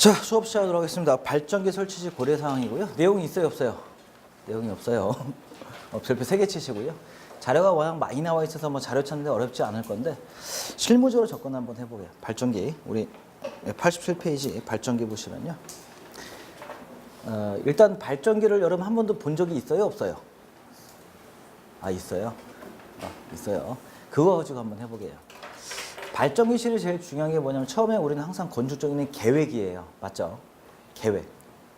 자, 수업 시작하도록 하겠습니다. 발전기 설치 시 고려 사항이고요. 내용이 있어요, 없어요? 내용이 없어요. 별표 3개 치시고요. 자료가 워낙 많이 나와 있어서 뭐 자료 찾는데 어렵지 않을 건데 실무적으로 접근 한번 해보게요. 발전기, 우리 87페이지 발전기 보시면요. 일단 발전기를 여러분 한 번도 본 적이 있어요, 없어요? 아, 있어요? 있어요. 그거 가지고 한번 해보게요. 발전기 실이 제일 중요한 게 뭐냐면 처음에 우리는 항상 건축적인 계획이에요. 맞죠? 계획.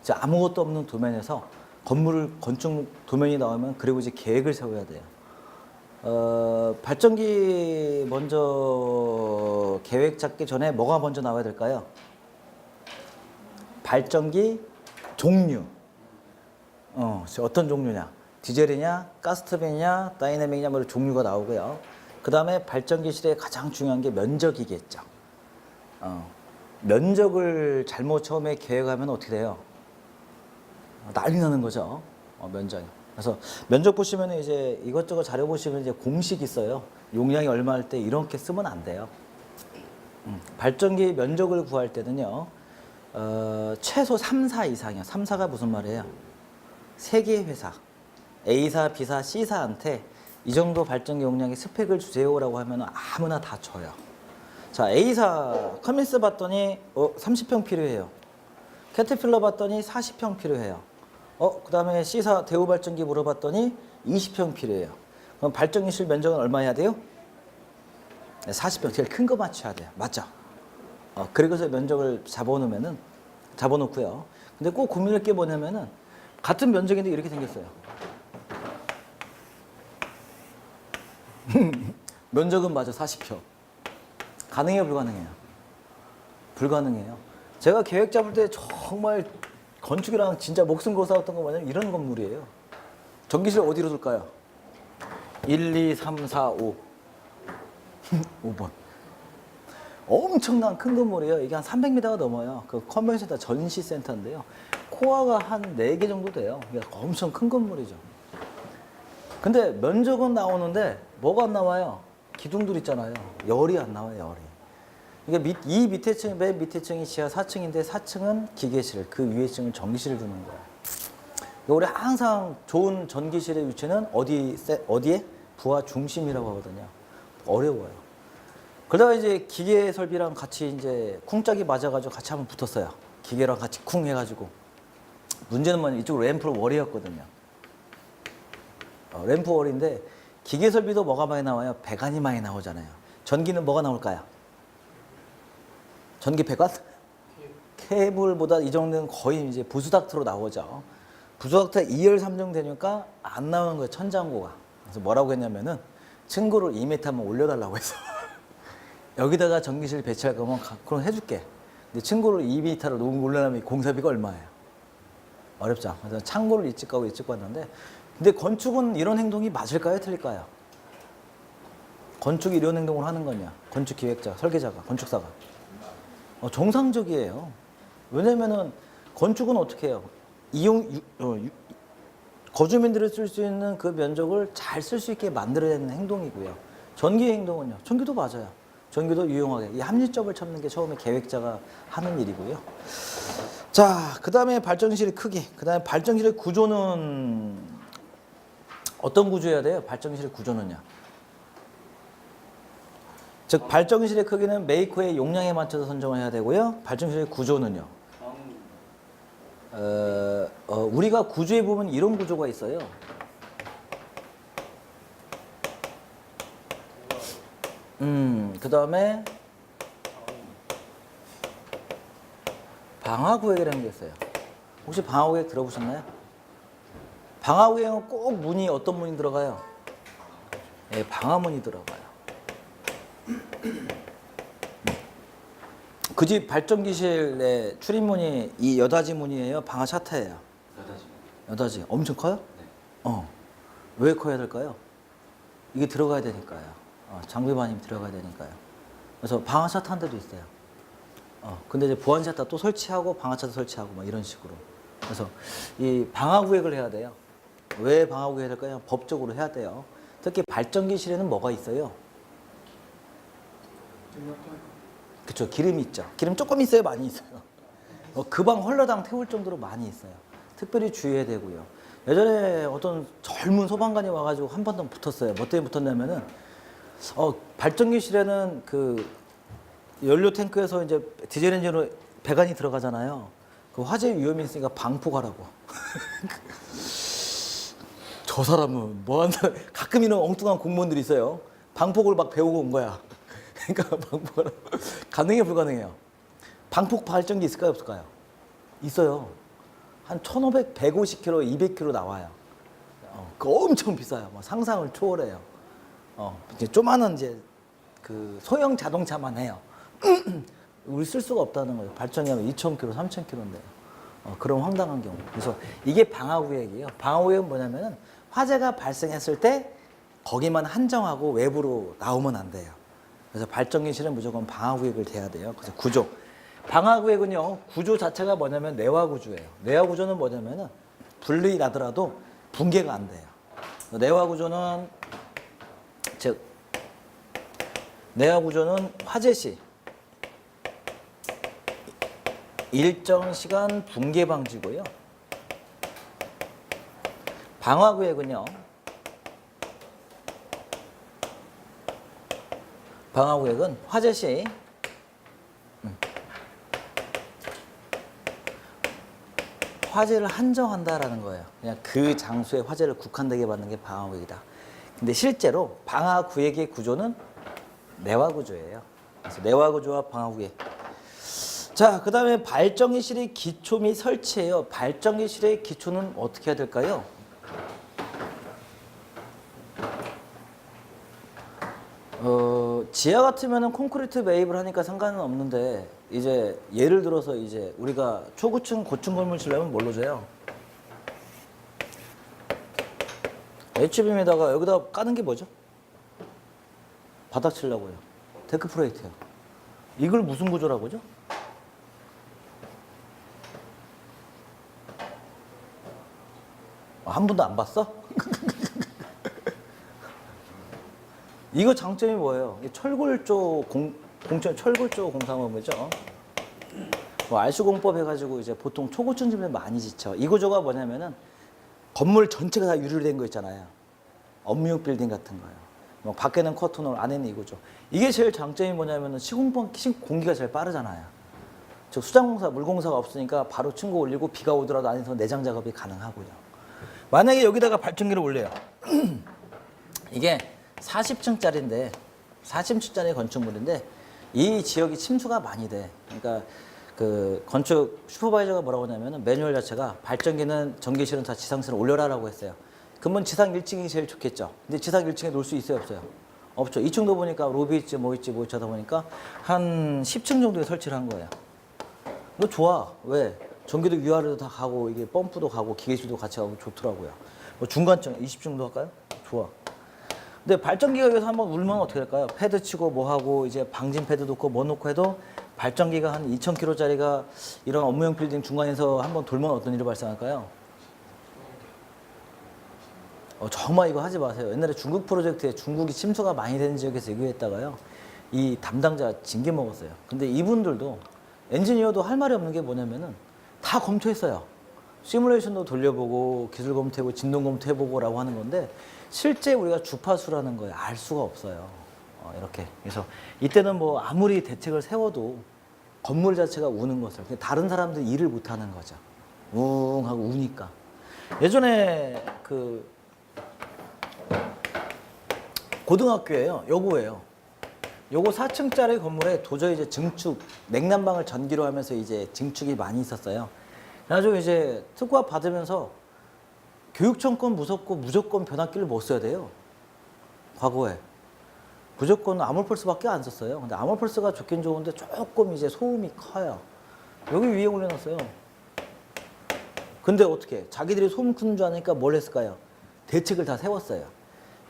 이제 아무것도 없는 도면에서 건축 도면이 나오면 그리고 이제 계획을 세워야 돼요. 발전기 먼저 계획 잡기 전에 뭐가 먼저 나와야 될까요? 발전기 종류. 어떤 종류냐? 디젤이냐, 가스터빈이냐, 다이내믹이냐, 뭐 종류가 나오고요. 그 다음에 발전기실의 가장 중요한 게 면적이겠죠. 면적을 잘못 처음에 계획하면 어떻게 돼요? 난리 나는 거죠. 면적이. 그래서 면적 보시면 이제 이것저것 자료 보시면 이제 공식 있어요. 용량이 얼마 할 때 이렇게 쓰면 안 돼요. 발전기 면적을 구할 때는요, 최소 3사 이상이요. 3사가 무슨 말이에요? 3개의 회사, A사, B사, C사한테 이 정도 발전기 용량의 스펙을 주세요라고 하면 아무나 다 줘요. 자, A사 커미스 봤더니 30평 필요해요. 캐터필러 봤더니 40평 필요해요. 그 다음에 C사 대우 발전기 물어봤더니 20평 필요해요. 그럼 발전기실 면적은 얼마 해야 돼요? 40평. 제일 큰 거 맞춰야 돼요. 맞죠? 그리고서 면적을 잡아놓고요. 근데 꼭 고민할 게 뭐냐면은 같은 면적인데 이렇게 생겼어요. 면적은 맞아 40평. 가능해요, 불가능해요? 불가능해요. 제가 계획 잡을 때 정말 건축이랑 진짜 목숨 걸고 싸웠던 거 뭐냐면 이런 건물이에요. 전기실 어디로 둘까요? 1, 2, 3, 4, 5 5번. 엄청난 큰 건물이에요. 이게 한 300m가 넘어요. 그 컨벤션센터 전시센터인데요. 코어가 한 4개 정도 돼요. 그러니까 엄청 큰 건물이죠. 근데 면적은 나오는데 뭐가 안 나와요? 기둥들 있잖아요. 열이 안 나와요, 열이. 그러니까 이 밑에 층, 맨 밑에 층이 지하 4층인데 4층은 기계실, 그 위에 층은 전기실을 두는 거예요. 그러니까 우리 항상 좋은 전기실의 위치는 어디에? 부하 중심이라고 하거든요. 어려워요. 그러다가 이제 기계 설비랑 같이 이제 쿵짝이 맞아가지고 같이 한번 붙었어요. 기계랑 같이 쿵 해가지고. 문제는 뭐냐면 이쪽으로 램프 월이었거든요. 램프 월인데 기계 설비도 뭐가 많이 나와요? 배관이 많이 나오잖아요. 전기는 뭐가 나올까요? 전기 배관? 케이블보다 이 정도는 거의 이제 부수닥트로 나오죠. 부수닥트가 2열 3정 되니까 안 나오는 거예요, 천장고가. 그래서 뭐라고 했냐면은 층고를 2m만 올려달라고 했어. 여기다가 전기실 배치할 거면 그럼 해줄게. 근데 층고를 2m로 올려놓으면 공사비가 얼마예요? 어렵죠. 그래서 창고를 일찍 가고 왔는데, 근데 건축은 이런 행동이 맞을까요? 틀릴까요? 건축이 이런 행동을 하는 거냐? 건축 기획자, 설계자가, 건축사가. 정상적이에요. 왜냐면은 건축은 어떻게 해요? 거주민들이 쓸 수 있는 그 면적을 잘 쓸 수 있게 만들어야 되는 행동이고요. 전기 행동은요. 전기도 맞아요. 전기도 유용하게. 이 합리점을 찾는 게 처음에 계획자가 하는 일이고요. 자, 그 다음에 발전실의 크기. 그 다음에 발전실의 구조는 어떤 구조여야 돼요? 발전실의 구조는요. 즉 발전실의 크기는 메이커의 용량에 맞춰서 선정을 해야 되고요. 발전실의 구조는요. 우리가 구조에 보면 이런 구조가 있어요. 그 다음에 방화구획이라는 게 있어요. 혹시 방화구획 들어보셨나요? 방화구획은 꼭 문이 어떤 문이 들어가요? 네, 방화문이 들어가요. 그 집 발전기실의 출입문이 이 여닫이 문이에요? 방화 샤터예요? 여닫이. 엄청 커요? 네. 왜 커야 될까요? 이게 들어가야 되니까요. 장비반이 들어가야 되니까요. 그래서 방화 샤터 한 데도 있어요. 근데 이제 보안 샤터 또 설치하고 방화 샤터 설치하고 막 이런 식으로. 그래서 이 방화 구획을 해야 돼요. 왜 방화 구획을 해야 될까요? 법적으로 해야 돼요. 특히 발전기실에는 뭐가 있어요? 그쵸, 기름이 있죠. 기름 조금 있어요, 많이 있어요? 그 방 헐레당 태울 정도로 많이 있어요. 특별히 주의해야 되고요. 예전에 어떤 젊은 소방관이 와가지고 한 번 더 붙었어요. 뭐 때문에 붙었냐면은 발전기실에는 그 연료 탱크에서 이제 디젤 엔진으로 배관이 들어가잖아요. 그 화재 위험이 있으니까 방폭하라고. 저 사람은 뭐 하는 사람, 가끔 이런 엉뚱한 공무원들이 있어요. 방폭을 막 배우고 온 거야. 그러니까 방폭하라고. 가능해 불가능해요? 방폭 발전기 있을까요 없을까요? 있어요. 한 1,500, 150km, 200km 나와요. 그거 엄청 비싸요. 뭐 상상을 초월해요. 이제 조만한 이제 그 소형 자동차만 해요. 우리 쓸 수가 없다는 거예요. 발전기하면 2,000km, 3,000km인데. 그런 황당한 경우. 그래서 이게 방화구역이에요. 방화구역은 뭐냐면은 화재가 발생했을 때 거기만 한정하고 외부로 나오면 안 돼요. 그래서 발전기실은 무조건 방화구역을 돼야 돼요. 그래서 구조. 방화구역은요, 구조 자체가 뭐냐면 내화구조예요. 내화구조는 뭐냐면은 불이 나더라도 붕괴가 안 돼요. 내화구조는, 즉, 내화구조는 화재 시 일정 시간 붕괴 방지고요. 방화구역은요, 방화구역은 화재 시 화재를 한정한다라는 거예요. 그냥 그 장소에 화재를 국한되게 받는 게 방화구역이다. 근데 실제로 방화구역의 구조는 내화구조예요. 그래서 내화구조와 방화구역. 자, 그 다음에 발전기실의 기초 및 설치예요. 발전기실의 기초는 어떻게 해야 될까요? 지하 같으면은 콘크리트 매입을 하니까 상관은 없는데, 이제 예를 들어서 이제 우리가 초고층, 고층 건물 지려면 뭘로 줘요? H빔에다가 여기다 까는 게 뭐죠? 바닥 치려고요. 데크 프레이트요. 이걸 무슨 구조라고 하죠? 한 번도 안 봤어? 이거 장점이 뭐예요? 철골조 공천 철골조 공사업이죠. 뭐 알수공법 해가지고 이제 보통 초고층 집에 많이 짓죠. 이 구조가 뭐냐면은 건물 전체가 다 유리로 된 거 있잖아요. 업무용 빌딩 같은 거요. 뭐 밖에는 커튼홀, 안에는 이 구조. 이게 제일 장점이 뭐냐면은 공기가 제일 빠르잖아요. 즉 수장공사, 물공사가 없으니까 바로 층고 올리고 비가 오더라도 안에서 내장 작업이 가능하고요. 만약에 여기다가 발전기를 올려요. 이게 40층짜리인데 40층짜리 건축물인데 이 지역이 침수가 많이 돼. 그러니까 그 건축 슈퍼바이저가 뭐라고 하냐면은 매뉴얼 자체가 발전기는 전기실은 다 지상층을 올려라라고 했어요. 그러면 지상 1층이 제일 좋겠죠. 근데 지상 1층에 놓을 수 있어요 없어요? 없죠. 2층도 보니까 로비 있지 뭐 있지 뭐 있지 하다 보니까 한 10층 정도에 설치를 한 거예요. 이거 좋아. 왜? 전기도 위아래도 다 가고 이게 펌프도 가고 기계실도 같이 가고 좋더라고요. 뭐 중간층 20층도 할까요? 좋아. 근데 발전기가 여기서 한번 울면 어떻게 될까요? 패드 치고 뭐 하고 이제 방진 패드 놓고 뭐 놓고 해도 발전기가 한 2,000kg짜리가 이런 업무용 빌딩 중간에서 한번 돌면 어떤 일이 발생할까요? 정말 이거 하지 마세요. 옛날에 중국 프로젝트에 중국이 침수가 많이 되는 지역에서 이거 했다가요. 이 담당자 징계 먹었어요. 근데 이분들도 엔지니어도 할 말이 없는 게 뭐냐면은 다 검토했어요. 시뮬레이션도 돌려보고 기술 검토해보고 진동 검토해보고라고 하는 건데 실제 우리가 주파수라는 거에 알 수가 없어요. 이렇게. 그래서 이때는 뭐 아무리 대책을 세워도 건물 자체가 우는 것을 다른 사람들이 일을 못하는 거죠. 웅 하고 우니까. 예전에 그 고등학교예요. 요거예요. 요거 4층짜리 건물에 도저히 이제 증축, 냉난방을 전기로 하면서 이제 증축이 많이 있었어요. 그래가지고 이제 특과 받으면서 교육청권 무조건 변압기를 못 써야 돼요. 과거에. 무조건 아몰펄스밖에 안 썼어요. 근데 아몰펄스가 좋긴 좋은데 조금 이제 소음이 커요. 여기 위에 올려놨어요. 근데 어떻게? 자기들이 소음 크는 줄 아니까 뭘 했을까요? 대책을 다 세웠어요.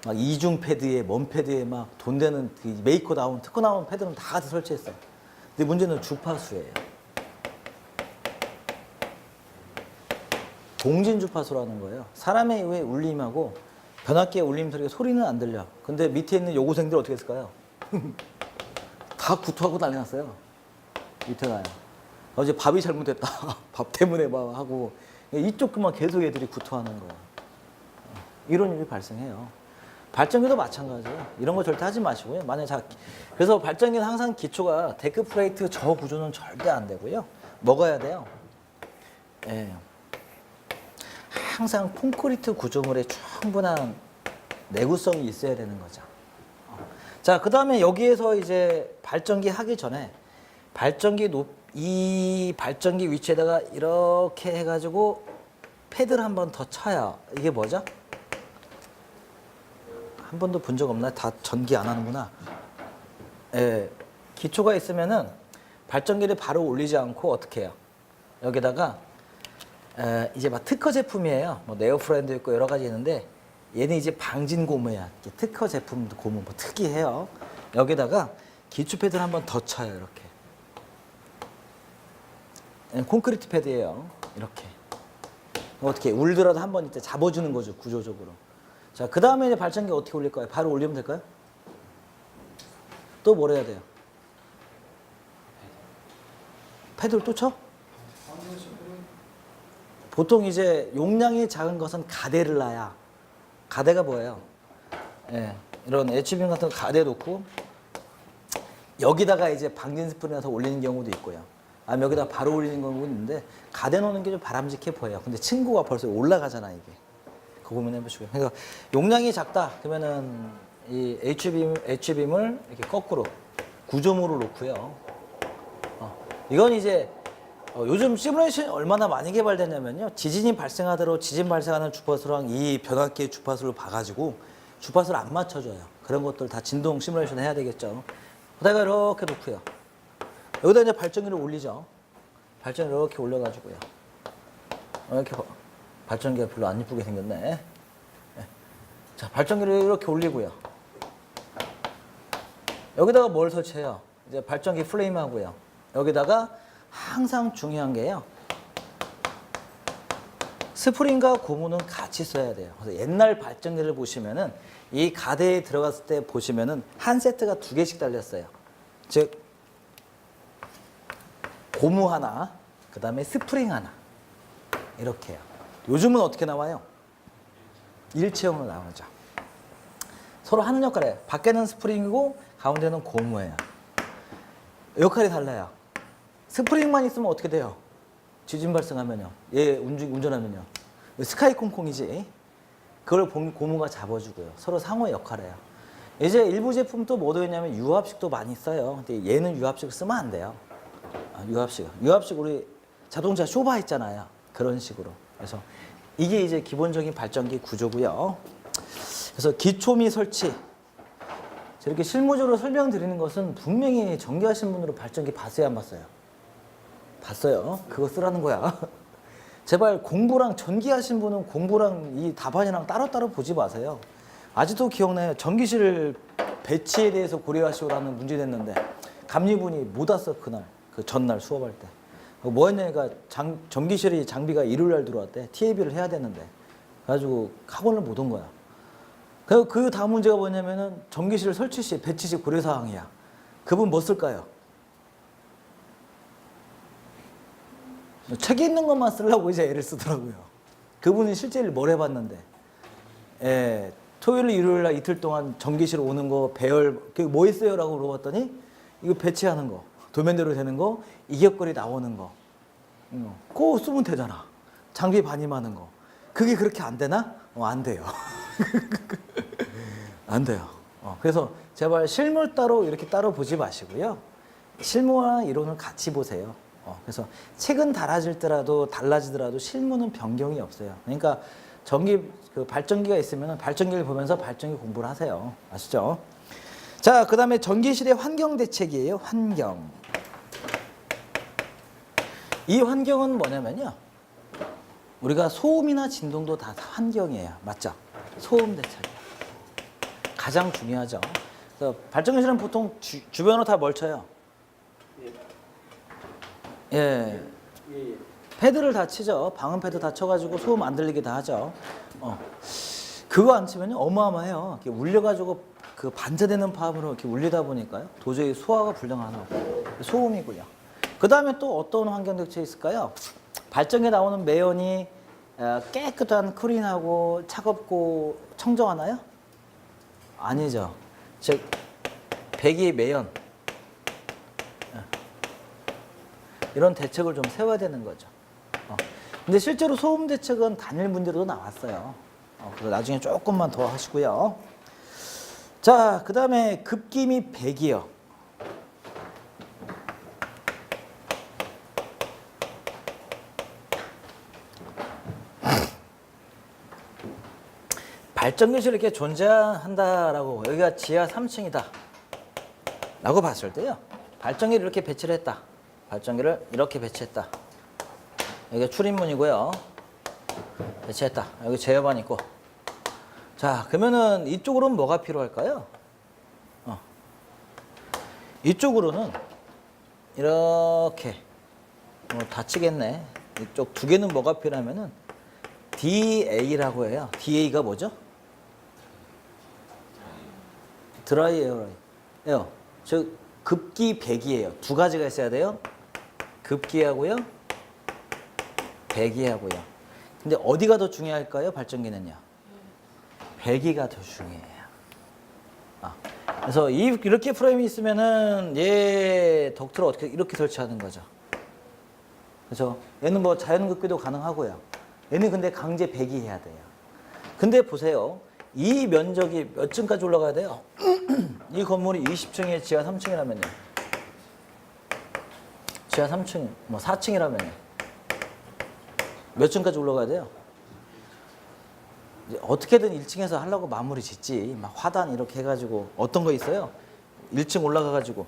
막 이중 패드에, 먼 패드에 막 돈 되는 메이커 나온, 특허 나온 패드는 다 같이 설치했어요. 근데 문제는 주파수예요. 동진 주파수라는 거예요. 사람의 왜 울림하고 변압기의 울림 소리가 소리는 안 들려. 근데 밑에 있는 요고생들 어떻게 했을까요? 다 구토하고 난리 났어요. 밑에 가요. 어제 밥이 잘못됐다. 밥 때문에 막 하고 이쪽만 계속 애들이 구토하는 거예요. 이런 일이 발생해요. 발전기도 마찬가지예요. 이런 거 절대 하지 마시고요. 그래서 발전기는 항상 기초가 데크 플레이트 저 구조는 절대 안 되고요. 먹어야 돼요. 예. 항상 콘크리트 구조물에 충분한 내구성이 있어야 되는 거죠. 자, 그 다음에 여기에서 이제 발전기 하기 전에 이 발전기 위치에다가 이렇게 해가지고 패드를 한 번 더 쳐요. 이게 뭐죠? 한 번도 본 적 없나? 다 전기 안 하는구나. 예, 기초가 있으면은 발전기를 바로 올리지 않고 어떻게 해요? 여기다가 이제 막 특허 제품이에요. 뭐 네오프렌도 있고 여러 가지 있는데 얘는 이제 방진 고무야. 특허 제품 고무 뭐 특이해요. 여기다가 기초 패드를 한 번 더 쳐요. 이렇게. 콘크리트 패드예요. 이렇게. 어떻게 울더라도 한 번 이제 잡아주는 거죠. 구조적으로. 자, 그 다음에 이제 발전기 어떻게 올릴까요? 바로 올리면 될까요? 또 뭘 해야 돼요? 패드를 또 쳐? 보통 이제 용량이 작은 것은 가대를 놔야. 가대가 뭐예요? 예, 이런 HBM 같은 거 가대 놓고 여기다가 이제 방진 스프링 나서 올리는 경우도 있고요. 아니면 여기다 바로 올리는 경우도 있는데 가대 놓는 게 좀 바람직해 보여요. 근데 친구가 벌써 올라가잖아 이게. 그거 고민해 보시고요. 그러니까 용량이 작다 그러면은 이 HBM을 이렇게 거꾸로 구조물로 놓고요. 이건 이제 요즘 시뮬레이션이 얼마나 많이 개발됐냐면요. 지진이 발생하도록 지진 발생하는 주파수랑 이 변압기의 주파수를 봐가지고 주파수를 안 맞춰줘요. 그런 것들 다 진동 시뮬레이션 해야 되겠죠. 그다가 이렇게 놓고요. 여기다 이제 발전기를 올리죠. 발전기 이렇게 올려가지고요. 이렇게 발전기가 별로 안 이쁘게 생겼네. 네. 자, 발전기를 이렇게 올리고요. 여기다가 뭘 설치해요? 이제 발전기 플레임하고요. 여기다가 항상 중요한 게요. 스프링과 고무는 같이 써야 돼요. 그래서 옛날 발전기를 보시면은 이 가대에 들어갔을 때 보시면은 한 세트가 2개씩 달렸어요. 즉 고무 하나, 그 다음에 스프링 하나 이렇게요. 요즘은 어떻게 나와요? 일체형으로 나오죠. 서로 하는 역할이에요. 밖에는 스프링이고 가운데는 고무예요. 역할이 달라요. 스프링만 있으면 어떻게 돼요? 지진 발생하면요. 얘 운전하면요. 스카이 콩콩이지. 그걸 고무가 잡아주고요. 서로 상호의 역할이에요. 이제 일부 제품 또 뭐 들어있냐면 유압식도 많이 써요. 근데 얘는 유압식을 쓰면 안 돼요. 유압식 우리 자동차 쇼바 있잖아요. 그런 식으로. 그래서 이게 이제 기본적인 발전기 구조고요. 그래서 기초 및 설치. 이렇게 실무적으로 설명드리는 것은 분명히 전기하신 분으로 발전기 봤어요, 안 봤어요? 봤어요. 그거 쓰라는 거야. 제발 공부랑 전기하신 분은 공부랑 이 답안이랑 따로따로 보지 마세요. 아직도 기억나요. 전기실 배치에 대해서 고려하시오라는 문제 냈는데 감리분이 못 왔어 그날. 그 전날 수업할 때. 뭐 했냐니까 전기실이 장비가 일요일날 들어왔대. TAB를 해야 되는데. 그래가지고 학원을 못 온 거야. 그 다음 문제가 뭐냐면은 전기실 설치 시 배치 시 고려사항이야. 그분 뭐 쓸까요? 책에 있는 것만 쓰려고 이제 애를 쓰더라고요. 그분이 실제 일 뭘 해봤는데. 예, 토요일, 일요일 날 이틀 동안 전기실 오는 거, 배열, 뭐 있어요? 라고 물어봤더니 이거 배치하는 거, 도면대로 되는 거, 이격거리 나오는 거. 그거 쓰면 되잖아. 장비 반입하는 거. 그게 그렇게 안 되나? 안 돼요. 안 돼요. 그래서 제발 실물 따로 이렇게 따로 보지 마시고요. 실무와 이론을 같이 보세요. 그래서 책은 달라지더라도 실무는 변경이 없어요. 그러니까 발전기가 있으면 발전기를 보면서 발전기 공부를 하세요. 아시죠? 자, 그 다음에 전기실의 환경 대책이에요. 환경. 이 환경은 뭐냐면요. 우리가 소음이나 진동도 다 환경이에요. 맞죠? 소음 대책이에요. 가장 중요하죠. 그래서 발전기실은 보통 주변으로 다 뭘 쳐요? 예. 패드를 다 치죠. 방음 패드 다 쳐가지고 소음 안 들리게 다 하죠. 그거 안 치면요 어마어마해요. 이렇게 울려가지고 그 반사되는 파음으로 이렇게 울리다 보니까요 도저히 소화가 불능하고 소음이고요. 그 다음에 또 어떤 환경 대체 있을까요? 발전기에 나오는 매연이 깨끗한 클린하고 차갑고 청정하나요? 아니죠. 즉 배기 매연 이런 대책을 좀 세워야 되는 거죠. 근데 실제로 소음 대책은 단일 문제로도 나왔어요. 그래서 나중에 조금만 더 하시고요. 자, 그 다음에 급기 및 배기요. 발전기실 이렇게 존재한다라고 여기가 지하 3층이다 라고 봤을 때요. 발전기를 이렇게 배치를 했다. 발전기를 이렇게 배치했다. 여기가 출입문이고요. 배치했다. 여기 제어반 있고. 자, 그러면은 이쪽으로는 뭐가 필요할까요? 이쪽으로는 이렇게 다치겠네. 이쪽 두 개는 뭐가 필요하면은 DA라고 해요. DA가 뭐죠? 드라이 에어. 즉 급기 배기예요. 두 가지가 있어야 돼요. 급기하고요. 배기하고요. 근데 어디가 더 중요할까요? 발전기는요. 배기가 더 중요해요. 그래서 이렇게 프레임이 있으면은 얘 덕트를 어떻게 이렇게 설치하는 거죠. 그렇죠? 얘는 뭐 자연급기도 가능하고요. 얘는 근데 강제 배기해야 돼요. 근데 보세요. 이 면적이 몇 층까지 올라가야 돼요? 이 건물이 20층에 지하 3층이라면요. 지하 3층, 뭐 4층이라면요. 몇 층까지 올라가야 돼요? 어떻게든 1층에서 하려고 마무리 짓지. 막 화단 이렇게 해가지고 어떤 거 있어요? 1층 올라가가지고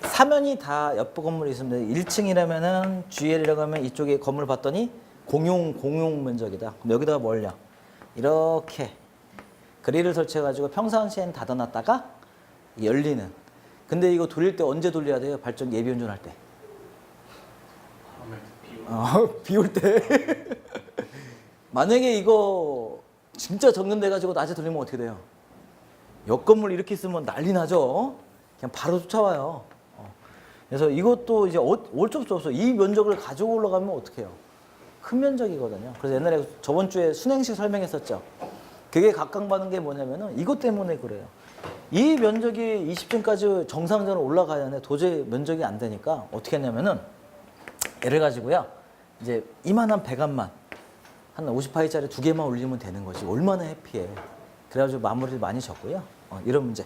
사면이 다 옆 건물이 있으면 1층이라면은 GL이라고 하면 이쪽에 건물 봤더니 공용 면적이다. 그럼 여기다가 뭐 올려? 이렇게 그릴을 설치해가지고 평상시엔 닫아놨다가 열리는. 근데 이거 돌릴 때 언제 돌려야 돼요? 발전기 예비 운전할 때. 비 올 때. 만약에 이거 진짜 정전돼가지고 낮에 돌리면 어떻게 돼요? 옆 건물 이렇게 있으면 난리 나죠? 그냥 바로 쫓아와요. 그래서 이것도 이제 어쩔 수 없어. 이 면적을 가지고 올라가면 어떻게 해요? 큰 면적이거든요. 그래서 옛날에 저번 주에 순행식 설명했었죠. 그게 각광받는 게 뭐냐면은 이것 때문에 그래요. 이 면적이 20층까지 정상적으로 올라가야 하는데 도저히 면적이 안 되니까 어떻게 했냐면은 얘를 가지고요. 이제 이만한 배관만 한 50파이짜리 두 개만 올리면 되는 거지. 얼마나 해피해. 그래가지고 마무리를 많이 졌고요. 이런 문제.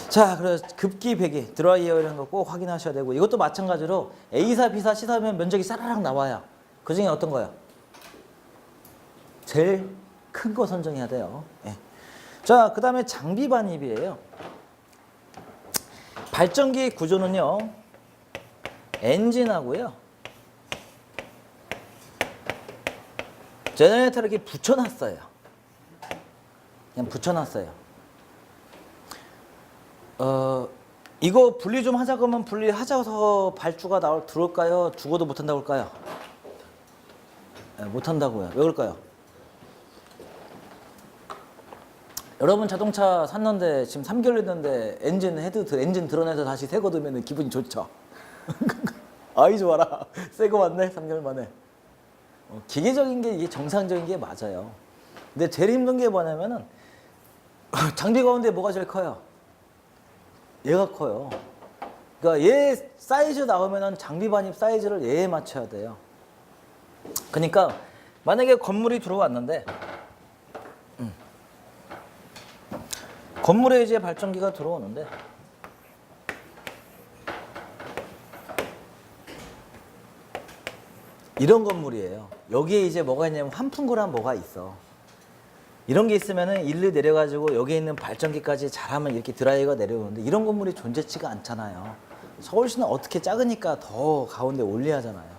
자, 그래서 급기 배기, 드라이어 이런 거 꼭 확인하셔야 되고 이것도 마찬가지로 A사, B사, C사면 면적이 싸라락 나와요. 그 중에 어떤 거요? 제일 큰 거 선정해야 돼요. 예. 자, 그 다음에 장비 반입이에요. 발전기 구조는요. 엔진하고요. 제너레이터를 이렇게 붙여놨어요. 그냥 붙여놨어요. 이거 분리 좀 하자 그러면 분리하자서 발주가 들어올까요? 죽어도 못한다고 할까요? 네, 못한다고요. 왜 그럴까요? 여러분 자동차 샀는데 지금 3개월 됐는데 엔진 드러내서 다시 새 거 두면 기분이 좋죠? 아이 좋아라. 새 거 왔네 3개월 만에. 기계적인 게 이게 정상적인 게 맞아요. 근데 제일 힘든 게 뭐냐면은 장비 가운데 뭐가 제일 커요? 얘가 커요. 그러니까 얘 사이즈 나오면은 장비 반입 사이즈를 얘에 맞춰야 돼요. 그러니까 만약에 건물이 들어왔는데 건물에 이제 발전기가 들어오는데 이런 건물이에요. 여기에 이제 뭐가 있냐면 환풍구란 뭐가 있어. 이런 게 있으면은 일로 내려가지고 여기에 있는 발전기까지 잘하면 이렇게 드라이어가 내려오는데 이런 건물이 존재치가 않잖아요. 서울시는 어떻게 작으니까 더 가운데 올려야 하잖아요.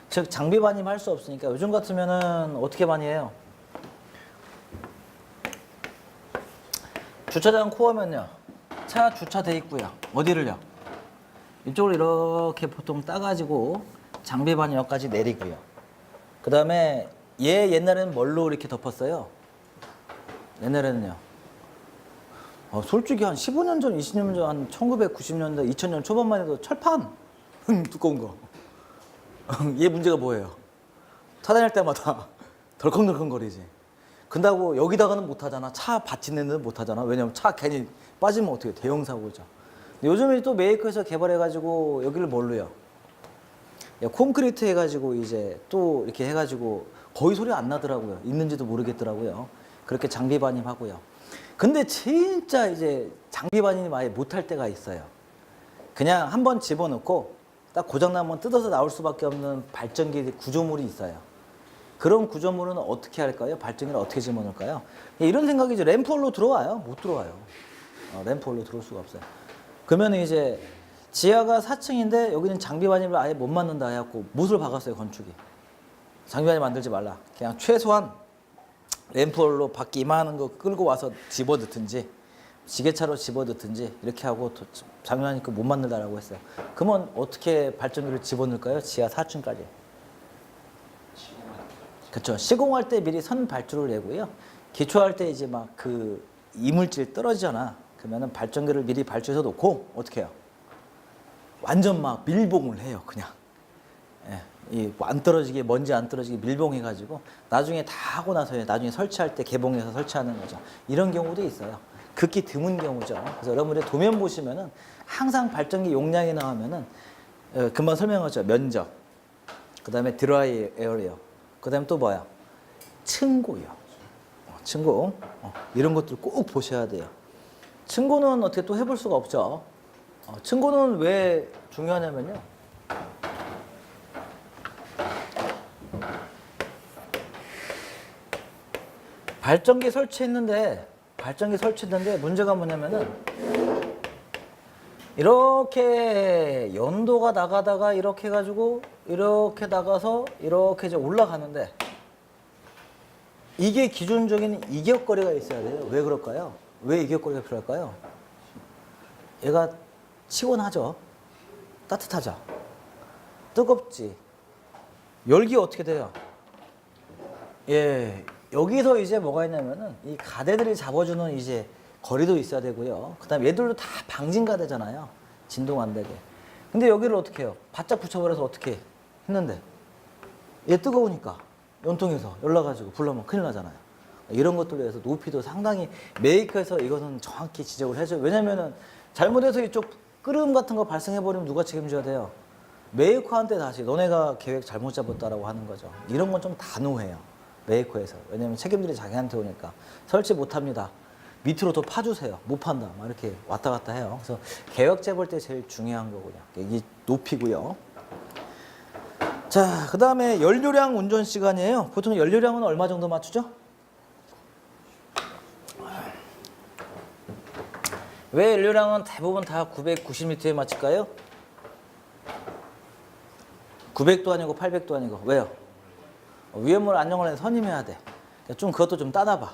즉 장비 반입 할 수 없으니까 요즘 같으면은 어떻게 반입해요? 주차장 코어면요. 차 주차돼 있고요. 어디를요? 이쪽으로 이렇게 보통 따가지고 장비 반입까지 내리고요. 그 다음에 얘 옛날에는 뭘로 이렇게 덮었어요? 옛날에는요. 솔직히 한 15년 전, 20년 전, 한 1990년대, 2000년 초반만 해도 철판 두꺼운 거. 얘 문제가 뭐예요? 차 다닐 때마다 덜컹덜컹거리지. 근다고 여기다가는 못 하잖아. 차 받치는 데는 못 하잖아. 왜냐면 차 괜히 빠지면 어떻게 대형 사고죠. 요즘에 또 메이커에서 개발해가지고 여기를 뭘로 해요? 콘크리트 해가지고 이제 또 이렇게 해가지고 거의 소리 안 나더라고요. 있는지도 모르겠더라고요. 그렇게 장비 반입하고요. 근데 진짜 이제 장비 반입 아예 못할 때가 있어요. 그냥 한번 집어넣고 딱 고장나면 뜯어서 나올 수밖에 없는 발전기 구조물이 있어요. 그런 구조물은 어떻게 할까요? 발전기를 어떻게 집어넣을까요? 이런 생각이죠. 램프홀로 들어와요? 못 들어와요. 램프홀로 들어올 수가 없어요. 그러면 이제 지하가 4층인데 여기는 장비 반입을 아예 못 만든다 해갖고 못을 박았어요, 건축이. 장비 반입 만들지 말라. 그냥 최소한 램프홀로 밖에 이만한 거 끌고 와서 집어넣든지 지게차로 집어넣든지 이렇게 하고 장비 반입 못 만들다라고 했어요. 그러면 어떻게 발전기를 집어넣을까요? 지하 4층까지. 그렇죠. 시공할 때 미리 선 발주를 내고요. 기초할 때 이제 막 그 이물질 떨어지잖아. 그러면은 발전기를 미리 발주해서 놓고 어떻게 해요? 완전 막 밀봉을 해요, 그냥. 예, 이 안 떨어지게, 먼지 안 떨어지게 밀봉해가지고 나중에 다 하고 나서 나중에 설치할 때 개봉해서 설치하는 거죠. 이런 경우도 있어요. 극히 드문 경우죠. 그래서 여러분들 도면 보시면은 항상 발전기 용량이 나오면은 금방 설명하죠. 면적, 그 다음에 드라이 에어리어, 그 다음에 또 뭐야? 층고요. 층고. 이런 것들 꼭 보셔야 돼요. 층고는 어떻게 또 해볼 수가 없죠. 층고는 왜 중요하냐면요. 발전기 설치했는데 문제가 뭐냐면은 이렇게 연도가 나가다가 이렇게 해가지고 이렇게 나가서 이렇게 이제 올라가는데 이게 기준적인 이격거리가 있어야 돼요. 왜 그럴까요? 왜 이격거리가 필요할까요? 얘가 시원하죠. 따뜻하죠. 뜨겁지. 열기 어떻게 돼요? 예, 여기서 이제 뭐가 있냐면은 이 가대들이 잡아주는 이제 거리도 있어야 되고요. 그 다음에 얘들도 다 방진가대잖아요. 진동 안 되게. 근데 여기를 어떻게 해요? 바짝 붙여버려서 어떻게 했는데 얘 뜨거우니까 연통해서 열나가지고 불나면 큰일 나잖아요. 이런 것들로 해서 높이도 상당히 메이커에서 이거는 정확히 지적을 해줘요. 왜냐면은 잘못해서 이쪽 끓음 같은 거 발생해버리면 누가 책임져야 돼요? 메이커한테 다시 너네가 계획 잘못 잡았다라고 하는 거죠. 이런 건 좀 단호해요. 메이커에서. 왜냐면 책임들이 자기한테 오니까. 설치 못합니다. 밑으로 더 파주세요. 못 판다. 막 이렇게 왔다 갔다 해요. 그래서 계획 잡을 때 제일 중요한 거군요. 이게 높이고요. 자, 그 다음에 연료량 운전 시간이에요. 보통 연료량은 얼마 정도 맞추죠? 왜 연료량은 대부분 다 990리터에 맞출까요? 900도 아니고 800도 아니고. 왜요? 위험물 안정을 해서 선임해야 돼. 좀 그것도 좀 따놔봐.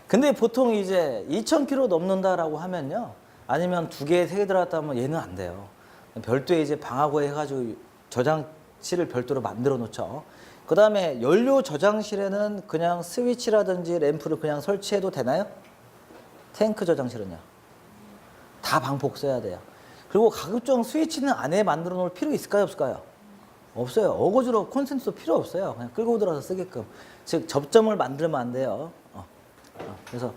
근데 보통 이제 2000km 넘는다라고 하면요. 아니면 2개, 3개 들어갔다 하면 얘는 안 돼요. 별도의 이제 방화구에 해가지고 저장실을 별도로 만들어 놓죠. 그 다음에 연료 저장실에는 그냥 스위치라든지 램프를 그냥 설치해도 되나요? 탱크 저장실은요. 다 방폭 써야 돼요. 그리고 가급적 스위치는 안에 만들어 놓을 필요 있을까요? 없을까요? 없어요. 어거지로 콘센트도 필요 없어요. 그냥 끌고 들어서 쓰게끔. 즉 접점을 만들면 안 돼요. 그래서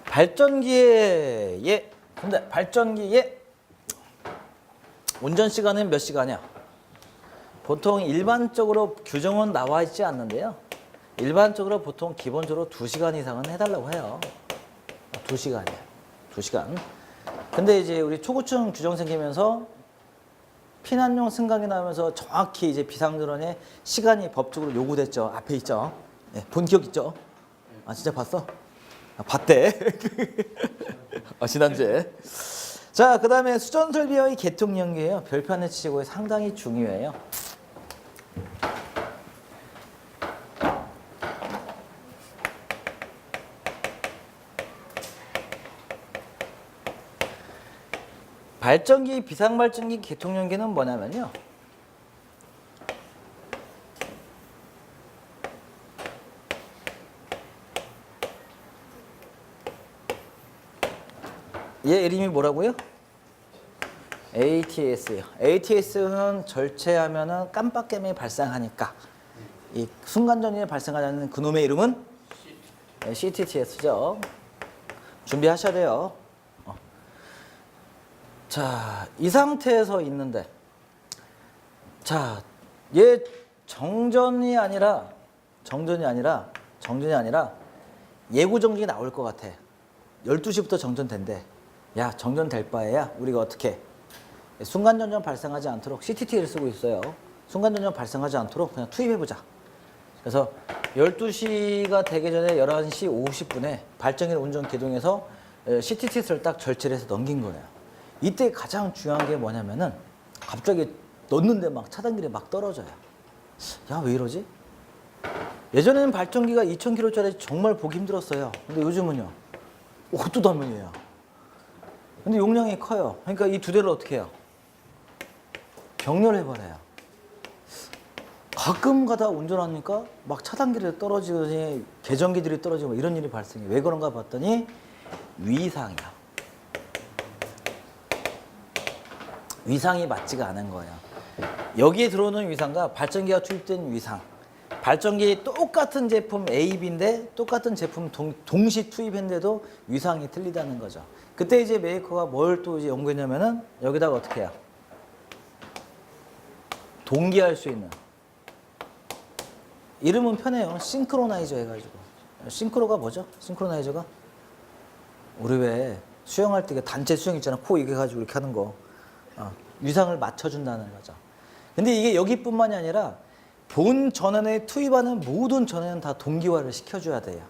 발전기에 근데 발전기에 운전 시간은 몇 시간이야? 보통 일반적으로 규정은 나와 있지 않는데요. 일반적으로 보통 기본적으로 2시간 이상은 해달라고 해요. 2시간이에요. 2시간. 근데 이제 우리 초고층 규정 생기면서 피난용 승강기 나오면서 정확히 이제 비상전원의 시간이 법적으로 요구됐죠. 앞에 있죠. 네, 본 기억 있죠? 아, 진짜 봤어? 아, 봤대. 지난주에. 자, 그 다음에 수전 설비와의 개통 연계예요. 별표 안에 치시고 상당히 중요해요. 발전기, 비상발전기 개통 연계는 뭐냐면요. 얘 이름이 뭐라고요? ATS요. ATS는 절체하면은 깜빡임이 발생하니까 이 순간전이에 발생하지 않는 그놈의 이름은 CTTS죠. 준비하셔야 돼요. 자, 이 상태에서 있는데, 자, 얘 정전이 아니라 예고 정지가 나올 것 같아. 12시부터 정전된대. 야, 정전될 바에야 우리가 어떻게 순간전전 발생하지 않도록 CTT를 쓰고 있어요. 순간전전 발생하지 않도록 그냥 투입해보자. 그래서 12시가 되기 전에 11시 50분에 발전기 운전 기동해서 CTT를 딱 절제를 해서 넘긴 거예요. 이때 가장 중요한 게 뭐냐면은 갑자기 넣는데 막 차단길이 막 떨어져요. 야, 왜 이러지? 예전에는 발전기가 2000kg짜리 정말 보기 힘들었어요. 근데 요즘은요, 오뚜다면이에요. 근데 용량이 커요. 그러니까 이 두 대를 어떻게 해요? 병렬해버려요. 가끔 가다 운전하니까 막 차단기를 떨어지더니 계전기들이 떨어지고 이런 일이 발생해요. 왜 그런가 봤더니 위상이야. 위상이 맞지가 않은 거예요. 여기에 들어오는 위상과 발전기가 투입된 위상, 발전기 똑같은 제품 A, B인데 똑같은 제품 동시 투입했는데도 위상이 틀리다는 거죠. 그때 이제 메이커가 뭘 또 이제 연구했냐면은 여기다가 어떻게 해요? 동기할 수 있는, 이름은 편해요. 싱크로나이저 해가지고. 싱크로가 뭐죠? 싱크로나이저가 우리 왜 수영할 때 단체 수영 있잖아. 코 이게 가지고 이렇게 하는 거. 위상을 맞춰준다는 거죠. 근데 이게 여기뿐만이 아니라 본 전원에 투입하는 모든 전원은 다 동기화를 시켜줘야 돼요.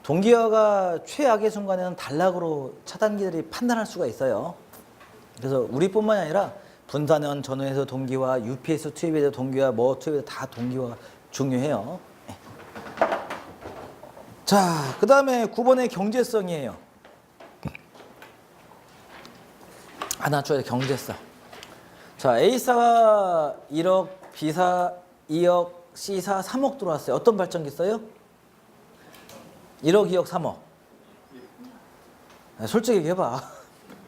동기화가 최악의 순간에는 단락으로 차단기들이 판단할 수가 있어요. 그래서 우리뿐만이 아니라 분산원 전원에서 동기화, UPS 투입에서 동기화, 뭐 투입에서 다 동기화가 중요해요. 자, 그 다음에 9번의 경제성이에요. 하나 줘야 돼, 경제성. 자, A사가 1억, B사 2억, C사 3억 들어왔어요. 어떤 발전기 써요? 1억, 2억, 3억. 솔직히 얘기해봐.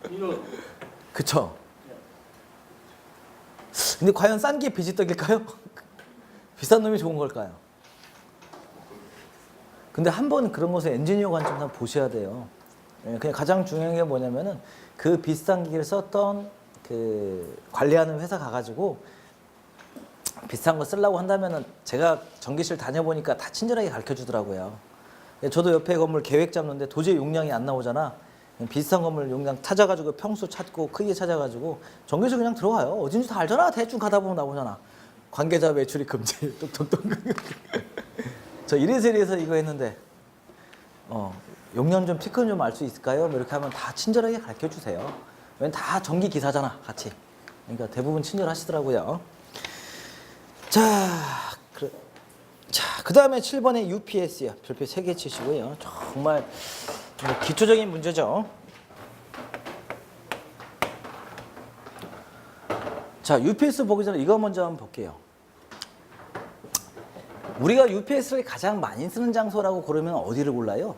1억. 그쵸? 근데 과연 싼 게 비지떡일까요? 비싼 놈이 좋은 걸까요? 근데 한번 그런 것을 엔지니어 관점에서 보셔야 돼요. 그냥 가장 중요한 게 뭐냐면은 그 비싼 기기를 썼던 그 관리하는 회사 가가지고 비싼 거 쓰려고 한다면은 제가 전기실 다녀보니까 다 친절하게 가르쳐 주더라고요. 저도 옆에 건물 계획 잡는데 도저히 용량이 안 나오잖아. 비싼 건물 용량 찾아가지고 평수 찾고 크기 찾아가지고 전기실 그냥 들어가요. 어딘지 다 알잖아. 대충 가다 보면 나오잖아. 관계자 매출이 금지. 똑똑똑. 저 이래서 이거 했는데 용량 좀 피크 좀 알 수 있을까요? 뭐 이렇게 하면 다 친절하게 가르쳐 주세요. 왜냐면 다 전기 기사잖아, 같이. 그러니까 대부분 친절하시더라고요. 그 다음에 7번에 UPS요. 별표 3개 치시고요. 정말 기초적인 문제죠. 자, UPS 보기 전에 이거 먼저 한번 볼게요. 우리가 UPS를 가장 많이 쓰는 장소라고 고르면 어디를 골라요?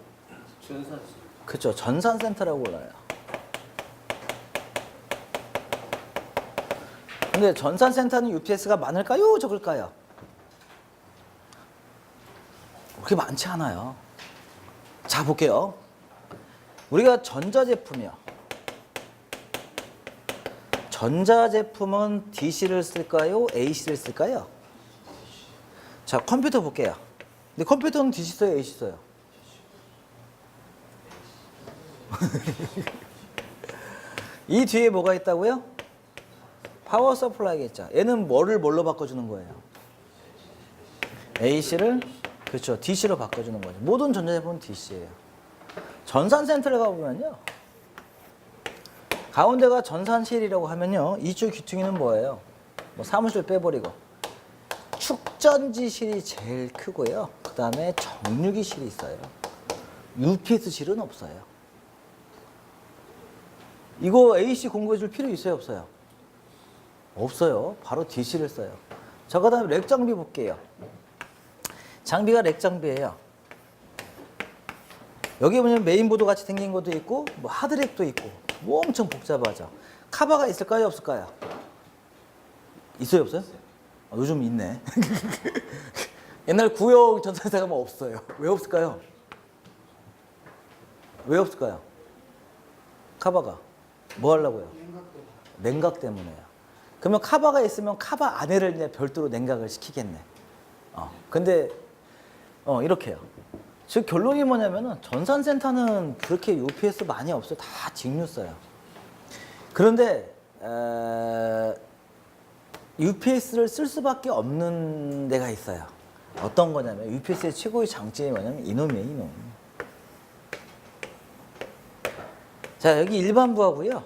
전산센터. 그렇죠. 전산센터라고 골라요. 근데 전산센터는 UPS가 많을까요? 적을까요? 그렇게 많지 않아요. 자, 볼게요. 우리가 전자제품이요. 전자제품은 DC를 쓸까요? AC를 쓸까요? 자, 컴퓨터 볼게요. 근데 컴퓨터는 DC 써요? AC 써요? 이 뒤에 뭐가 있다고요? 파워 서플라이가 있죠. 얘는 뭐를 뭘로 바꿔주는 거예요? AC를 그렇죠. DC로 바꿔주는 거죠. 모든 전자제품은 DC예요. 전산센터를 가보면요. 가운데가 전산실이라고 하면요. 이쪽 귀퉁이는 뭐예요? 뭐 사무실 빼버리고 축전지실이 제일 크고요. 그 다음에 정유기실이 있어요. UPS실은 없어요. 이거 AC 공부해줄 필요 있어요? 없어요? 없어요. 바로 DC를 써요. 자, 그 다음에 렉 장비 볼게요. 장비가 렉 장비예요. 여기 보면 메인보드 같이 생긴 것도 있고 뭐 하드렉도 있고 엄청 복잡하죠. 카바가 있을까요, 없을까요? 있어요, 없어요? 요즘 있네. 옛날 구역 전산사가 뭐 없어요. 왜 없을까요? 왜 없을까요? 카바가 뭐 하려고요? 냉각 때문에요. 그러면 카바가 있으면 카바 안에를 이제 별도로 냉각을 시키겠네. 근데 이렇게요. 즉 결론이 뭐냐면은 전산센터는 그렇게 UPS 많이 없어요. 다 직류 써요. 그런데 UPS를 쓸 수밖에 없는 데가 있어요. 어떤 거냐면 UPS의 최고의 장점이 뭐냐면 이놈이에요, 이놈. 자, 여기 일반부하고요.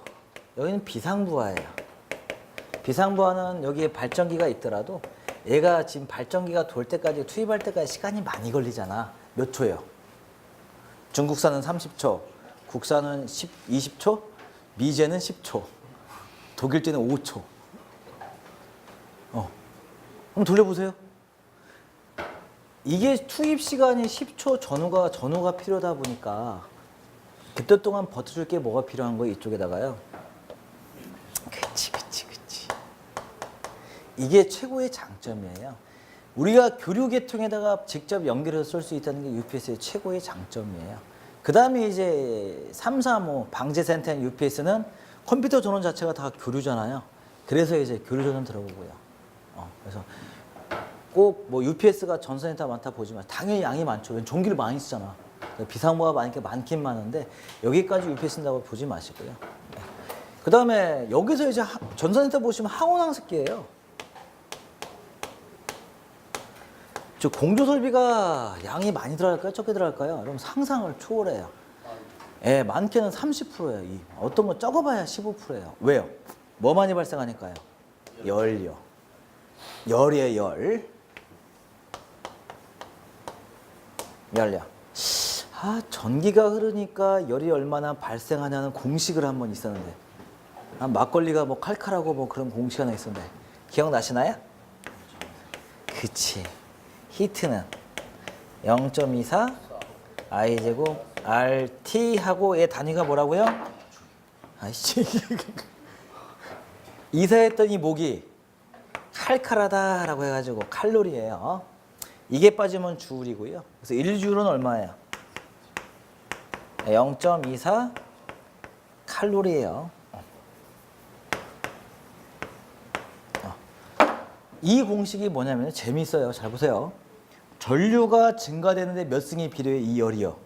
여기는 비상부하예요. 비상부하는 여기에 발전기가 있더라도 얘가 지금 발전기가 돌 때까지 투입할 때까지 시간이 많이 걸리잖아. 몇 초예요? 중국산은 30초, 국산은 20초, 미제는 10초, 독일제는 5초. 한번 돌려보세요. 이게 투입 시간이 10초 전후가 필요하다 보니까 그때 동안 버텨줄 게 뭐가 필요한 거예요? 이쪽에다가요. 그치. 이게 최고의 장점이에요. 우리가 교류 계통에다가 직접 연결해서 쓸 수 있다는 게 UPS의 최고의 장점이에요. 그 다음에 이제 335 방재센터인 UPS는 컴퓨터 전원 자체가 다 교류잖아요. 그래서 이제 교류 전원 들어보고요. 그래서 꼭 뭐 UPS가 전선센터 많다 보지만 당연히 양이 많죠. 전기를 많이 쓰잖아. 비상부가 많긴 많은데 여기까지 UPS 쓴다고 보지 마시고요. 그 다음에 여기서 이제 전선센터 보시면 항온항습기예요. 즉 공조 설비가 양이 많이 들어갈까요? 적게 들어갈까요? 그럼 상상을 초월해요. 많게는 30%예요. 어떤 건 적어봐야 15%예요. 왜요? 뭐 많이 발생하니까요? 열이요. 열이에요, 열. 열이요. 전기가 흐르니까 열이 얼마나 발생하냐는 공식을 한번 있었는데, 막걸리가 뭐 칼칼하고 뭐 그런 공식 하나 있었는데, 기억나시나요? 그치. 히트는 0.24 I제곱 RT 하고 얘 단위가 뭐라고요? 아이씨. 이사했더니 목이 칼칼하다라고 해가지고 칼로리예요. 이게 빠지면 주울이고요. 그래서 1주울은 얼마예요? 0.24 칼로리예요. 이 공식이 뭐냐면 재밌어요. 잘 보세요. 전류가 증가되는데 몇 승이 필요해? 이 열이요.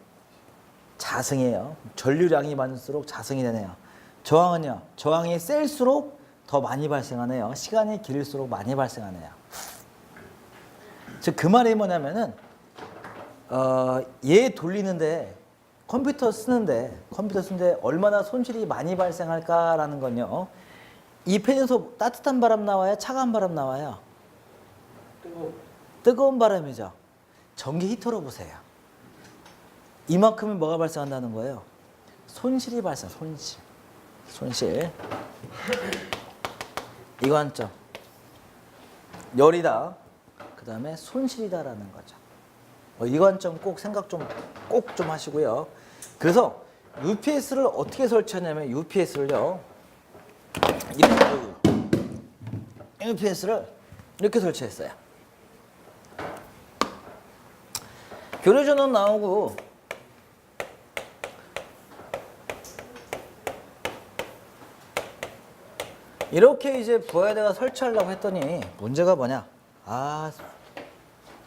자승이에요. 전류량이 많을수록 자승이 되네요. 저항은요. 저항이 셀수록 더 많이 발생하네요. 시간이 길을수록 많이 발생하네요. 즉 그 말이 뭐냐면은 얘 돌리는데 컴퓨터 쓰는데 얼마나 손실이 많이 발생할까라는 건요. 이 팬에서 따뜻한 바람 나와요? 차가운 바람 나와요? 뜨거운 바람이죠. 전기 히터로 보세요. 이만큼은 뭐가 발생한다는 거예요? 손실이 손실. 이거 한 점. 열이다. 그 다음에 손실이다라는 거죠. 이거 한 점 꼭 생각 꼭 좀 하시고요. 그래서 UPS를 어떻게 설치하냐면 UPS를요. UPS를 이렇게 설치했어요. 교류 전원 나오고 이렇게 이제 부하에다가 설치하려고 했더니 문제가 뭐냐?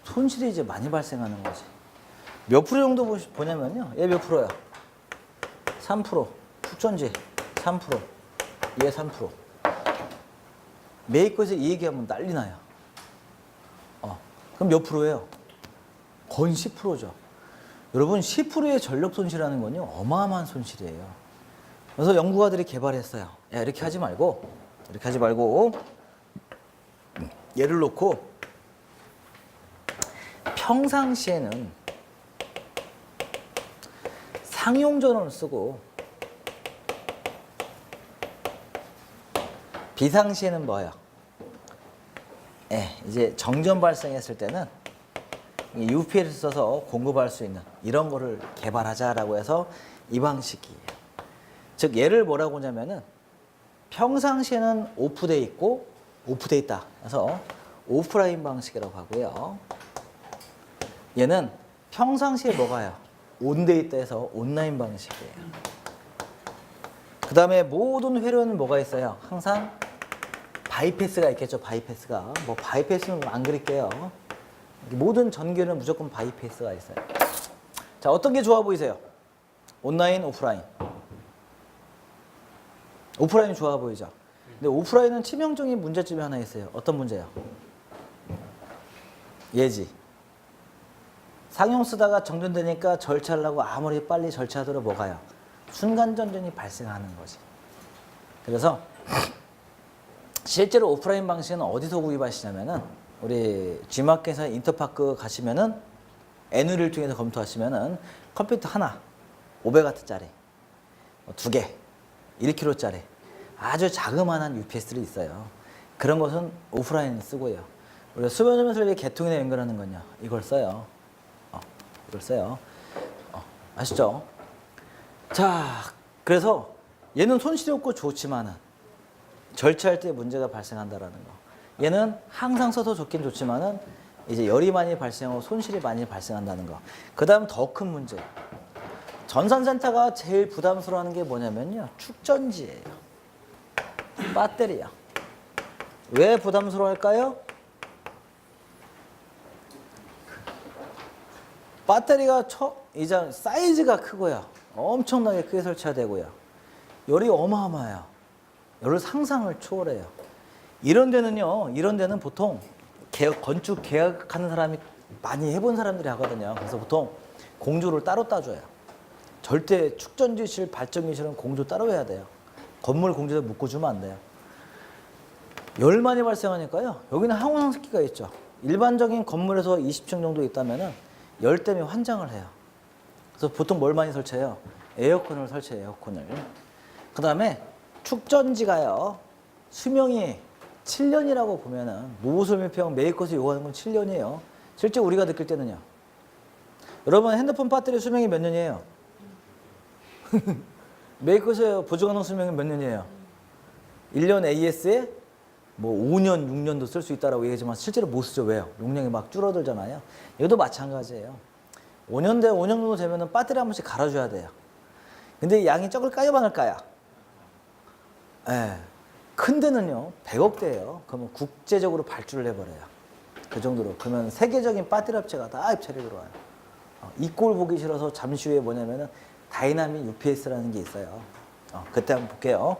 손실이 이제 많이 발생하는 거지. 몇 프로 정도 보냐면요. 얘 몇 프로야? 3%. 축전지 3%. 얘 3%. 메이커에서 이 얘기하면 난리 나요. 그럼 몇 프로예요? 거의 10%죠. 여러분 10%의 전력 손실하는 건요. 어마어마한 손실이에요. 그래서 연구가들이 개발했어요. 야, 이렇게 하지 말고 얘를 놓고 평상시에는 상용 전원을 쓰고 비상시에는 뭐예요? 이제 정전 발생했을 때는 UPS를 써서 공급할 수 있는 이런 거를 개발하자라고 해서 이 방식이에요. 즉 얘를 뭐라고 하냐면은 평상시에는 오프돼 있고 오프돼 있다. 그래서 오프라인 방식이라고 하고요. 얘는 평상시에 뭐가요? 온돼 있다 해서 온라인 방식이에요. 그 다음에 모든 회로는 뭐가 있어요? 항상 바이패스가 있겠죠. 바이패스가. 뭐 바이패스는 안 그릴게요. 모든 전기는 무조건 바이패스가 있어요. 자, 어떤 게 좋아 보이세요? 온라인, 오프라인. 오프라인이 좋아 보이죠? 근데 오프라인은 치명적인 문제점이 하나 있어요. 어떤 문제요? 예지. 상용 쓰다가 정전되니까 절차를 하고 아무리 빨리 절차하도록 뭐가요? 순간 전전이 발생하는 거지. 그래서 실제로 오프라인 방식은 어디서 구입하시냐면은 우리 G마켓에서 인터파크 가시면은 애누리를 통해서 검토하시면은 컴퓨터 하나 500W짜리 2개 1kg짜리 아주 자그마한 UPS들이 있어요. 그런 것은 오프라인 쓰고요. 우리가 수변 설비 개통이나 연결하는 건요. 이걸 써요. 이걸 써요. 아시죠? 자, 그래서 얘는 손실이 없고 좋지만은 절차할 때 문제가 발생한다라는 거. 얘는 항상 써서 좋긴 좋지만은 이제 열이 많이 발생하고 손실이 많이 발생한다는 거. 그 다음 더 큰 문제. 전산센터가 제일 부담스러워하는 게 뭐냐면요. 축전지예요. 배터리야. 왜 부담스러워할까요? 배터리가 이제 사이즈가 크고요. 엄청나게 크게 설치가 되고요. 열이 어마어마해요. 열을 상상을 초월해요. 이런 데는 보통 건축 계약하는 사람이 많이 해본 사람들이 하거든요. 그래서 보통 공조를 따로 따줘요. 절대 축전기실, 발전기실은 공조 따로 해야 돼요. 건물 공조에 묶어주면 안 돼요. 열 많이 발생하니까요. 여기는 항온항습기가 있죠. 일반적인 건물에서 20층 정도 있다면은 열 때문에 환장을 해요. 그래서 보통 뭘 많이 설치해요? 에어컨을 설치해요. 에어컨을. 그 다음에 축전지가요. 수명이 7년이라고 보면은 무보수밀평 메이커에서 요구하는 건 7년이에요. 실제 우리가 느낄 때는요. 여러분 핸드폰 배터리 수명이 몇 년이에요? 메이커에서 보증하는 수명이 몇 년이에요? 1년 AS에 뭐 5년, 6년도 쓸 수 있다라고 얘기하지만 실제로 못 쓰죠. 왜요? 용량이 막 줄어들잖아요. 이것도 마찬가지예요. 5년 정도 되면은 배터리 한 번씩 갈아줘야 돼요. 근데 양이 적을까요, 많을까요? 예. 큰 데는요, 100억대예요. 그러면 국제적으로 발주를 해버려요. 그 정도로. 그러면 세계적인 배터리 업체가 다 입찰이 들어와요. 이 꼴 보기 싫어서 잠시 후에 뭐냐면은 다이나믹 UPS라는 게 있어요. 그때 한번 볼게요.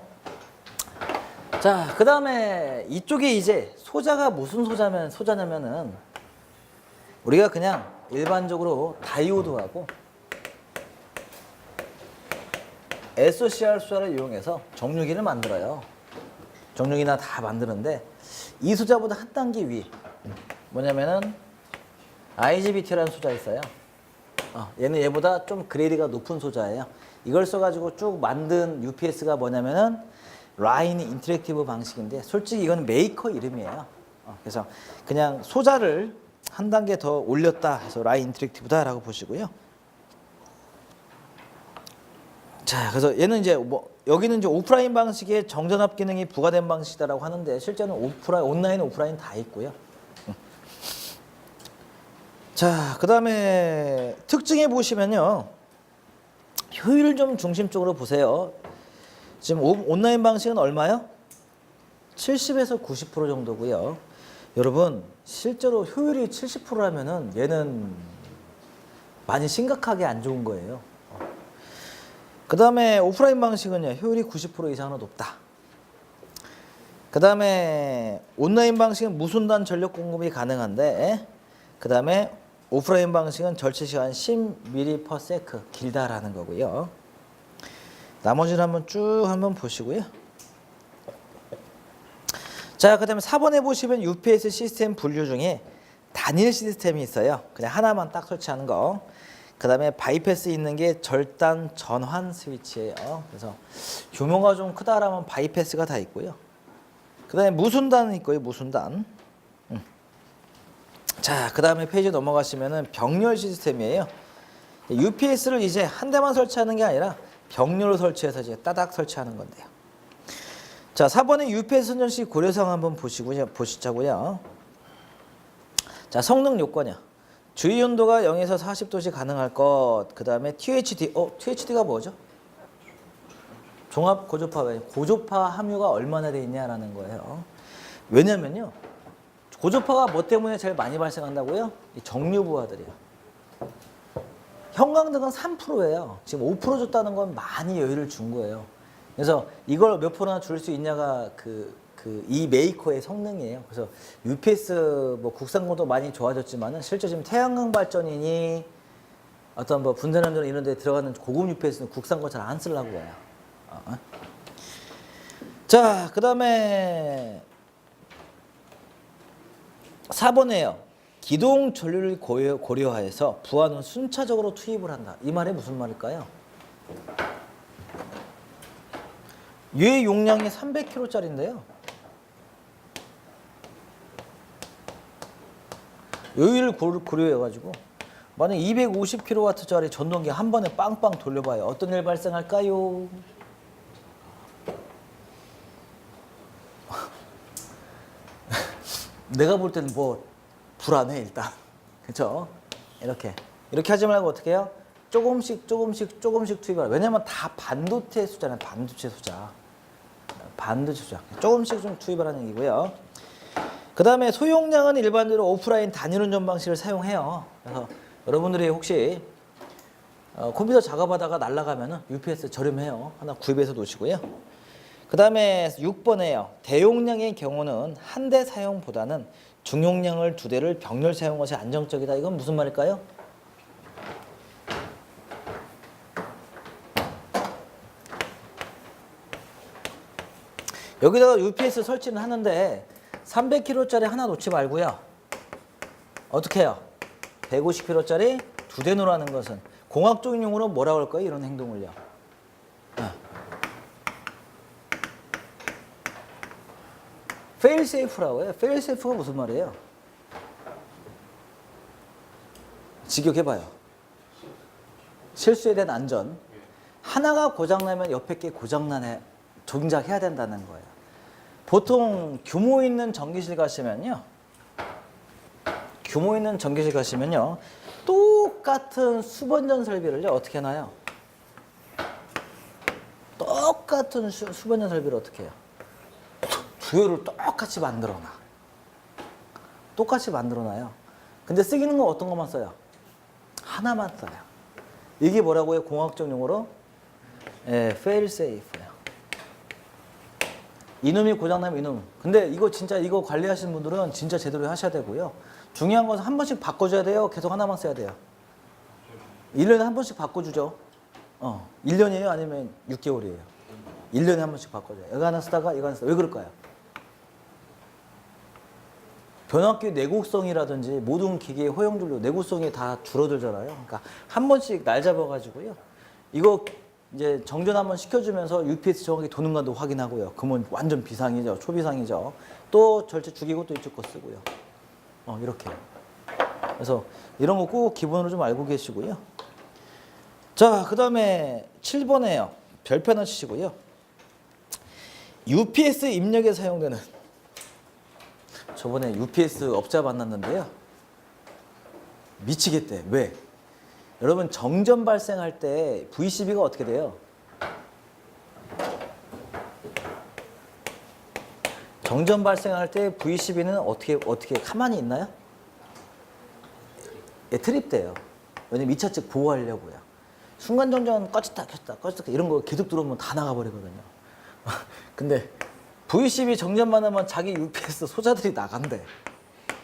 자, 그 다음에 이쪽에 이제 소자가 무슨 소자냐면은 우리가 그냥 일반적으로 다이오드하고 SOCR 소자를 이용해서 정류기를 만들어요. 정류기나 다 만드는데 이 소자보다 한 단계 위 뭐냐면은 IGBT라는 소자 있어요. 얘는 얘보다 좀 그레이드가 높은 소자예요. 이걸 써가지고 쭉 만든 UPS가 뭐냐면은 라인 인터랙티브 방식인데 솔직히 이건 메이커 이름이에요. 그래서 그냥 소자를 한 단계 더 올렸다 해서 라인 인터랙티브다라고 보시고요. 자, 그래서 얘는 이제 여기는 이제 오프라인 방식의 정전압 기능이 부과된 방식이다라고 하는데 실제는 온라인, 오프라인 다 있고요. 자, 그 다음에 특징에 보시면요. 효율을 좀 중심적으로 보세요. 지금 온라인 방식은 얼마요? 70에서 90% 정도고요. 여러분, 실제로 효율이 70%라면은 얘는 많이 심각하게 안 좋은 거예요. 그 다음에 오프라인 방식은요, 효율이 90% 이상은 높다. 그 다음에 온라인 방식은 무순단 전력 공급이 가능한데, 그 다음에 오프라인 방식은 절차 시간 10mS 길다라는 거고요. 나머지는 한번 보시고요. 자, 그 다음에 4번에 보시면 UPS 시스템 분류 중에 단일 시스템이 있어요. 그냥 하나만 딱 설치하는 거. 그 다음에 바이패스 있는 게 절단 전환 스위치예요. 그래서 규모가 좀 크다라면 바이패스가 다 있고요. 그 다음에 무순단은 있고요. 무순단. 자, 그 다음에 페이지 넘어가시면은 병렬 시스템이에요. UPS를 이제 한 대만 설치하는 게 아니라 병렬을 설치해서 이제 따닥 설치하는 건데요. 자, 4번에 UPS 선전시 고려사항 한번 보시자고요. 자, 성능 요건이야. 주위 온도가 0에서 40도씨 가능할 것. 그 다음에 THD. THD가 뭐죠? 종합 고조파. 고조파 함유가 얼마나 돼 있냐라는 거예요. 왜냐면요. 고조파가 뭐 때문에 제일 많이 발생한다고요? 이 정류부하들이요. 형광등은 3%예요. 지금 5% 줬다는 건 많이 여유를 준 거예요. 그래서 이걸 몇 프로나 줄 수 있냐가 이 메이커의 성능이에요. 그래서 UPS 뭐 국산고도 많이 좋아졌지만은 실제 지금 태양광 발전이니 어떤 뭐 분산연전 이런 데 들어가는 고급 UPS는 국산고 잘 안 쓰려고 해요. 자, 그 다음에 4번에요. 기동 전류를 고려하여서 부하는 순차적으로 투입을 한다. 이 말이 무슨 말일까요? 얘 용량이 300kg짜리인데요. 여기를 고려해가지고 만약 250kW짜리 전동기 한 번에 빵빵 돌려봐요. 어떤 일 발생할까요? 내가 볼 때는 뭐 불안해 일단. 그렇죠? 이렇게 하지 말고 어떻게 해요? 조금씩 투입하라. 왜냐면 다 반도체 수자잖아요. 반도체 수자. 조금씩 좀 투입하라는 얘기고요. 그 다음에 소용량은 일반적으로 오프라인 단일 운전 방식을 사용해요. 그래서 여러분들이 혹시 컴퓨터 작업하다가 날아가면은 UPS 저렴해요. 하나 구입해서 놓으시고요. 그 다음에 6번에요. 대용량의 경우는 한 대 사용보다는 중용량을 2대를 병렬 사용한 것이 안정적이다. 이건 무슨 말일까요? 여기다가 UPS 설치는 하는데 300kg짜리 하나 놓지 말고요. 어떻게 해요? 150kg짜리 2대 놓으라는 것은 공학적인 용어로 뭐라고 할까요? 이런 행동을요. fail-safe라고 해요. fail-safe가 무슨 말이에요? 직역해봐요. 실수에 대한 안전. 하나가 고장나면 옆에 게 고장나네 동작해야 된다는 거예요. 보통 규모 있는 전기실 가시면요. 똑같은 수번전 설비를요. 어떻게 해놔요? 똑같은 수번전 설비를 어떻게 해요? 주요를 똑같이 만들어놔요. 근데 쓰기는 건 어떤 것만 써요? 하나만 써요. 이게 뭐라고요? 공학적 용어로? fail safe예요. 이놈이 고장나면 이놈. 근데 이거 진짜 이거 관리하시는 분들은 진짜 제대로 하셔야 되고요. 중요한 것은 한 번씩 바꿔줘야 돼요. 계속 하나만 써야 돼요. 1년에 한 번씩 바꿔주죠. 1년이에요? 아니면 6개월이에요? 1년에 한 번씩 바꿔줘요. 이거 하나 쓰다가 이거 하나 쓰다가. 왜 그럴까요? 변압기 내구성이라든지 모든 기계의 허용준료 내구성이 다 줄어들잖아요. 그러니까 한 번씩 날 잡아가지고요. 이거 이제 정전 한번 시켜주면서 UPS 정확히 도는가도 확인하고요. 그러면 완전 비상이죠. 초비상이죠. 또 절제 죽이고 또 이쪽 거 쓰고요. 이렇게. 그래서 이런 거 꼭 기본으로 좀 알고 계시고요. 자, 그 다음에 7번에요. 별표 하나 치시고요. UPS 입력에 사용되는 저번에 UPS 업자 만났는데요. 미치겠대. 왜? 여러분 정전 발생할 때 VCB가 어떻게 돼요? 정전 발생할 때 VCB는 어떻게 가만히 있나요? 트립돼요. 왜냐면 2차 측 보호하려고요. 순간 정전 꺼졌다 이런 거 계속 들어오면 다 나가버리거든요. 근데 VCB 정전만 하면 자기 UPS 소자들이 나간대.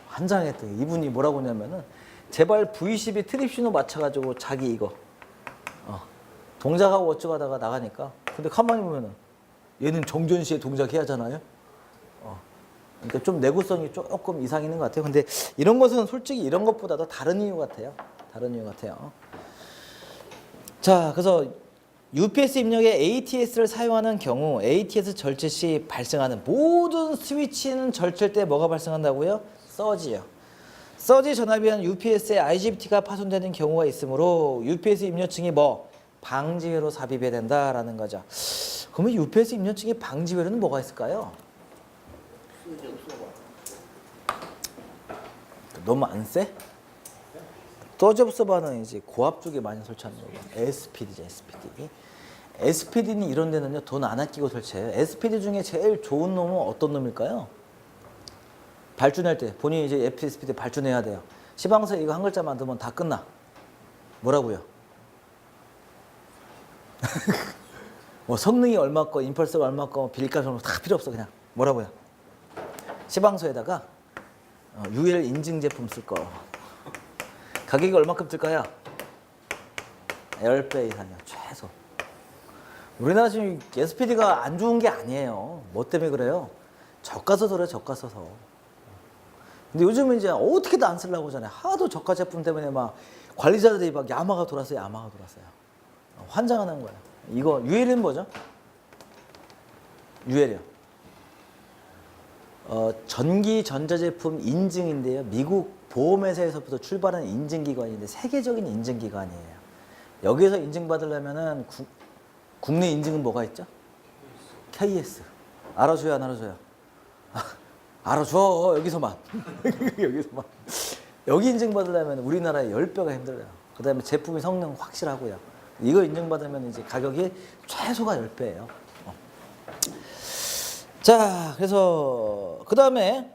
환장했대. 이분이 뭐라고 하냐면은 제발 VCB 트립 신호 맞춰가지고 자기 이거 동작하고 어쩌고 하다가 나가니까. 근데 가만히 보면은 얘는 정전 시에 동작해야 하잖아요. 그러니까 좀 내구성이 조금 이상 있는 것 같아요. 근데 이런 것은 솔직히 이런 것보다도 다른 이유 같아요. 자, 그래서 UPS 입력에 ATS를 사용하는 경우 ATS 절제 시 발생하는 모든 스위치는 절제할 때 뭐가 발생한다고요? 서지요. 서지 전압에 의한 UPS의 IGBT가 파손되는 경우가 있으므로 UPS 입력층이 방지회로 삽입해야 된다라는 거죠. 그러면 UPS 입력증에 방지회로는 뭐가 있을까요? 너무 안 세? 떠접서바는 이제 고압 쪽에 많이 설치하는 거고 SPD죠, SPD. SPD는 이런 데는요 돈 안 아끼고 설치해요. SPD 중에 제일 좋은 놈은 어떤 놈일까요? 발주낼 때 본인이 이제 SPD 발주내야 돼요. 시방서에 이거 한 글자 만들면 다 끝나. 뭐라고요? 뭐 성능이 얼마 거, 임펄스가 얼마 거, 빌값 얼마 다 필요 없어 그냥. 뭐라고요? 시방서에다가 UL 인증 제품 쓸 거. 가격이 얼마큼 들까요? 10배 이상이요, 최소. 우리나라 지금 SPD가 안 좋은 게 아니에요. 뭐 때문에 그래요? 저가서 그래, 저가서서. 근데 요즘은 이제 어떻게도 안 쓰려고 하잖아요. 하도 저가 제품 때문에 막 관리자들이 막 야마가 돌았어요, 야마가 돌았어요. 환장하는 거예요. 이거 UL은 뭐죠? UL이요. 전기 전자제품 인증인데요. 미국 보험회사에서부터 출발한 인증기관인데 세계적인 인증기관이에요. 여기에서 인증받으려면은 국내 인증은 뭐가 있죠? KS. 알아줘요, 안 알아줘요? 알아줘, 여기서만. 여기서만. 여기 인증받으려면 우리나라에 10배가 힘들어요. 그 다음에 제품의 성능 확실하고요. 이거 인증받으면 이제 가격이 최소가 10배예요. 자, 그래서 그 다음에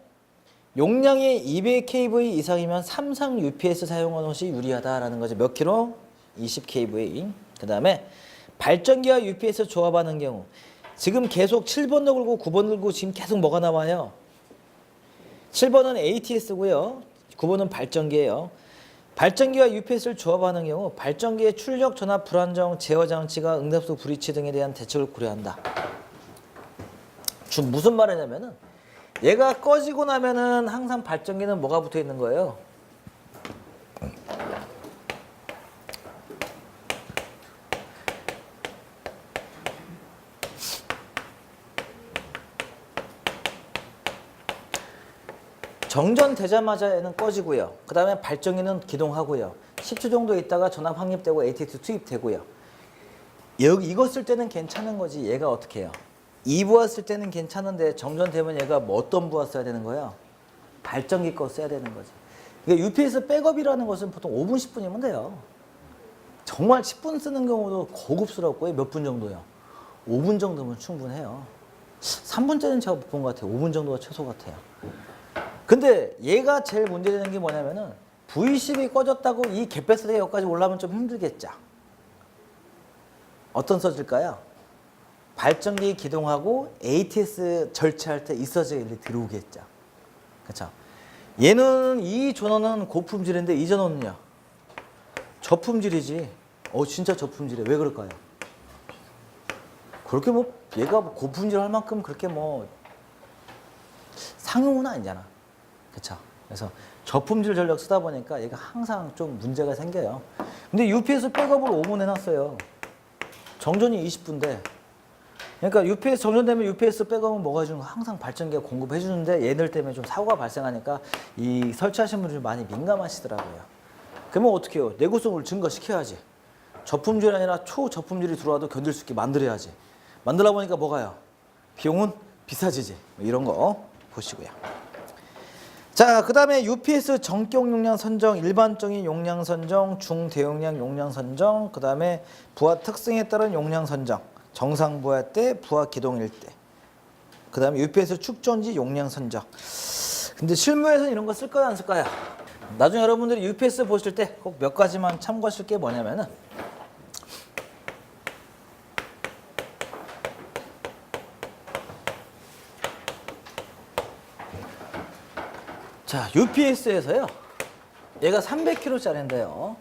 용량이 200kV 이상이면 삼상 UPS 사용하는 것이 유리하다라는 거죠. 몇 킬로? 20kV. 그 다음에 발전기와 UPS 조합하는 경우 지금 계속 7번도 걸고 9번 걸고 지금 계속 뭐가 나와요? 7번은 ATS고요. 9번은 발전기예요. 발전기와 UPS를 조합하는 경우 발전기의 출력, 전압, 불안정, 제어 장치가 응답소 불이치 등에 대한 대책을 고려한다. 지금 무슨 말이냐면은 얘가 꺼지고 나면은 항상 발전기는 뭐가 붙어 있는 거예요? 정전되자마자 얘는 꺼지고요. 그 다음에 발전기는 기동하고요. 10초 정도 있다가 전압 확립되고 ATX 투입되고요. 이거 쓸 때는 괜찮은 거지. 얘가 어떻게 해요? 2부하 쓸 때는 괜찮은데 정전되면 얘가 뭐 어떤 부하 써야 되는 거예요? 발전기 거 써야 되는 거지. 그러니까 UPS 백업이라는 것은 보통 5분, 10분이면 돼요. 정말 10분 쓰는 경우도 고급스럽고요. 몇 분 정도요? 5분 정도면 충분해요. 3분째는 제가 못 본 것 같아요. 5분 정도가 최소 같아요. 근데 얘가 제일 문제되는 게 뭐냐면은 V10이 꺼졌다고 이 갯배슬의 여기까지 올라오면 좀 힘들겠죠. 어떤 써질까요? 발전기 기동하고 ATS 절차할 때 있어져야 들어오겠죠. 그렇죠? 얘는 이 전원은 고품질인데 이 전원은요? 저품질이지. 진짜 저품질이에요. 왜 그럴까요? 그렇게 뭐 얘가 고품질 할 만큼 그렇게 뭐 상용은 아니잖아. 그렇죠? 그래서 저품질 전력 쓰다 보니까 얘가 항상 좀 문제가 생겨요. 근데 UPS 백업을 5분 해놨어요. 정전이 20분인데. 그러니까 UPS 정전되면 UPS 백업은 뭐가 해주는 거 항상 발전기가 공급해 주는데 얘들 때문에 좀 사고가 발생하니까 이 설치하신 분들이 많이 민감하시더라고요. 그러면 어떻게 해요? 내구성을 증가시켜야지. 저품질이 아니라 초저품질이 들어와도 견딜 수 있게 만들어야지. 만들다 보니까 뭐가요? 비용은 비싸지지. 이런 거 보시고요. 자, 그 다음에 UPS 전격 용량 선정, 일반적인 용량 선정, 중대용량 용량 선정, 그 다음에 부하 특성에 따른 용량 선정, 정상 부하 때, 부하 기동일 때, 그 다음에 UPS 축전지 용량 선정. 근데 실무에서는 이런 거 쓸까요, 안 쓸까요? 나중에 여러분들이 UPS 보실 때 꼭 몇 가지만 참고하실 게 뭐냐면은 자, UPS에서요. 얘가 300km짜리인데요.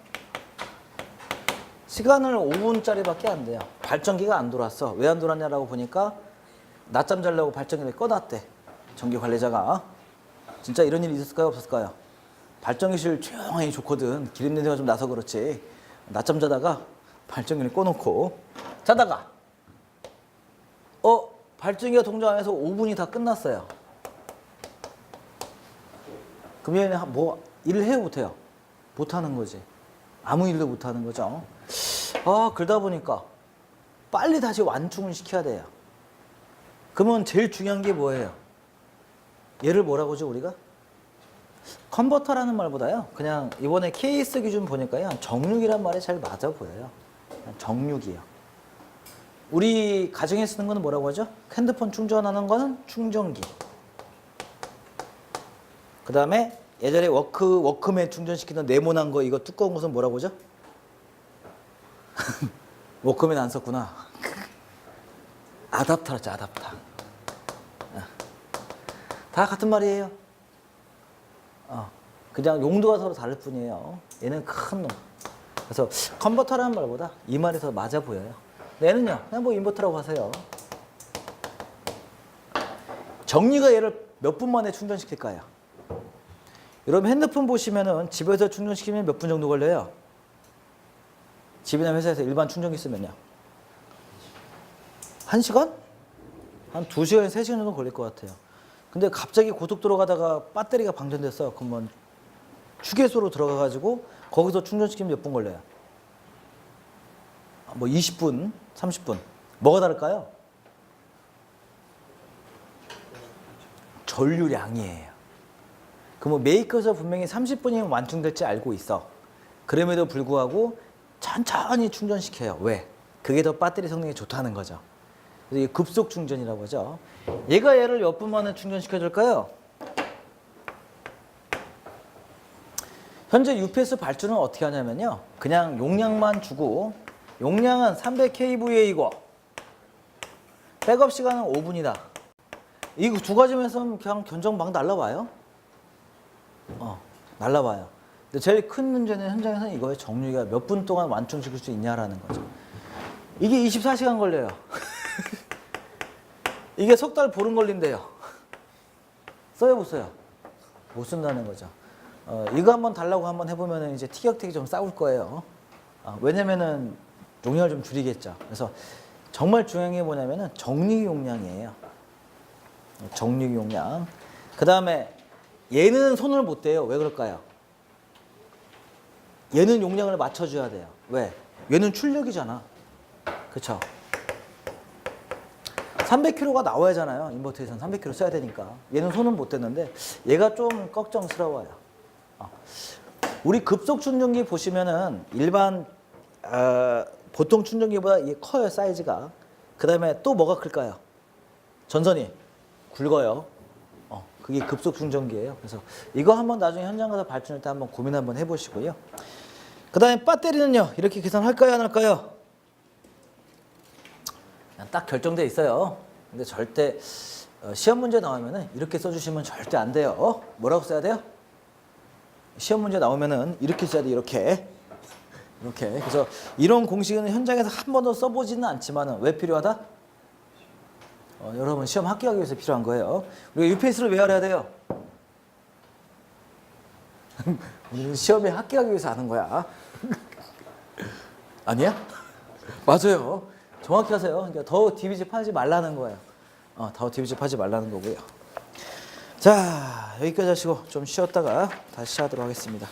시간을 5분짜리밖에 안 돼요. 발전기가 안 돌았어. 왜 안 돌았냐라고 보니까 낮잠 자려고 발전기를 꺼놨대. 전기 관리자가. 진짜 이런 일이 있었을까요? 없었을까요? 발전기실 조용하니 좋거든. 기름 냄새가 좀 나서 그렇지. 낮잠 자다가 발전기를 꺼놓고 자다가 발전기가 동작하면서 5분이 다 끝났어요. 그럼 얘는 뭐 일을 해요, 못해요? 못하는 거지. 아무 일도 못하는 거죠. 그러다 보니까 빨리 다시 완충을 시켜야 돼요. 그러면 제일 중요한 게 뭐예요? 얘를 뭐라고 하죠, 우리가? 컨버터라는 말보다요, 그냥 이번에 케이스 기준 보니까요, 정육이란 말이 잘 맞아 보여요. 정육이요. 우리 가정에 쓰는 거는 뭐라고 하죠? 핸드폰 충전하는 거는 충전기. 그 다음에 예전에 워크맨 충전시키는 네모난 거, 이거 두꺼운 것은 뭐라고 하죠? 워크맨 안 썼구나. 아답터였죠, 아답터. 다 같은 말이에요. 그냥 용도가 서로 다를 뿐이에요. 얘는 큰 놈. 그래서 컨버터라는 말보다 이 말이 더 맞아 보여요. 얘는요, 그냥 뭐 인버터라고 하세요. 정리가 얘를 몇 분 만에 충전시킬까요? 여러분 핸드폰 보시면은 집에서 충전시키면 몇 분 정도 걸려요? 집이나 회사에서 일반 충전기 쓰면요. 1시간? 한 2시간, 3시간 정도 걸릴 것 같아요. 근데 갑자기 고속도로 가다가 배터리가 방전됐어. 그러면 휴게소로 들어가가지고 거기서 충전시키면 몇 분 걸려요? 뭐 20분, 30분. 뭐가 다를까요? 전류량이에요. 그러면 메이커에서 분명히 30분이면 완충될지 알고 있어. 그럼에도 불구하고 천천히 충전시켜요. 왜? 그게 더 배터리 성능이 좋다는 거죠. 그래서 이게 급속 충전이라고 하죠. 얘를 몇 분 만에 충전시켜 줄까요? 현재 UPS 발주는 어떻게 하냐면요, 그냥 용량만 주고, 용량은 300kVA이고 백업 시간은 5분이다. 이 두 가지만 있으면 그냥 견적 막 날라와요. 날라와요. 근데 제일 큰 문제는 현장에서는 이거예요. 정유기가 몇 분 동안 완충시킬 수 있냐라는 거죠. 이게 24시간 걸려요. 이게 석 달 보름 걸린대요. 써요, 못 써요? 못 쓴다는 거죠. 이거 한번 달라고 한번 해보면 이제 티격태격 좀 싸울 거예요. 왜냐면은 용량을 좀 줄이겠죠. 그래서 정말 중요한 게 뭐냐면은 정리 용량이에요. 정리 용량. 그 다음에 얘는 손을 못 대요. 왜 그럴까요? 얘는 용량을 맞춰줘야 돼요. 왜? 얘는 출력이잖아. 그쵸? 300kg가 나와야 하잖아요. 인버터에서는 300kg 써야 되니까. 얘는 손은 못 댔는데 얘가 좀 걱정스러워요. 우리 급속 충전기 보시면은 일반 보통 충전기보다 이게 커요, 사이즈가. 그 다음에 또 뭐가 클까요? 전선이 굵어요. 그게 급속 충전기예요. 그래서 이거 한번 나중에 현장 가서 발전할 때 한번 고민 한번 해보시고요. 그 다음에 배터리는요, 이렇게 계산할까요, 안 할까요? 그냥 딱 결정돼 있어요. 근데 절대 시험 문제 나오면은 이렇게 써주시면 절대 안 돼요. 뭐라고 써야 돼요? 시험 문제 나오면은 이렇게 써야 돼. 이렇게. 그래서 이런 공식은 현장에서 한 번도 써보지는 않지만은 왜 필요하다? 여러분 시험 합격하기 위해서 필요한 거예요. 우리가 UPS를 왜 알아야 돼요? 우리는 시험에 합격하기 위해서 하는 거야. 아니야? 맞아요. 정확히 하세요. 그러니까 더 디비집 하지 말라는 거예요. 더 디비집 하지 말라는 거고요. 자, 여기까지 하시고 좀 쉬었다가 다시 하도록 하겠습니다.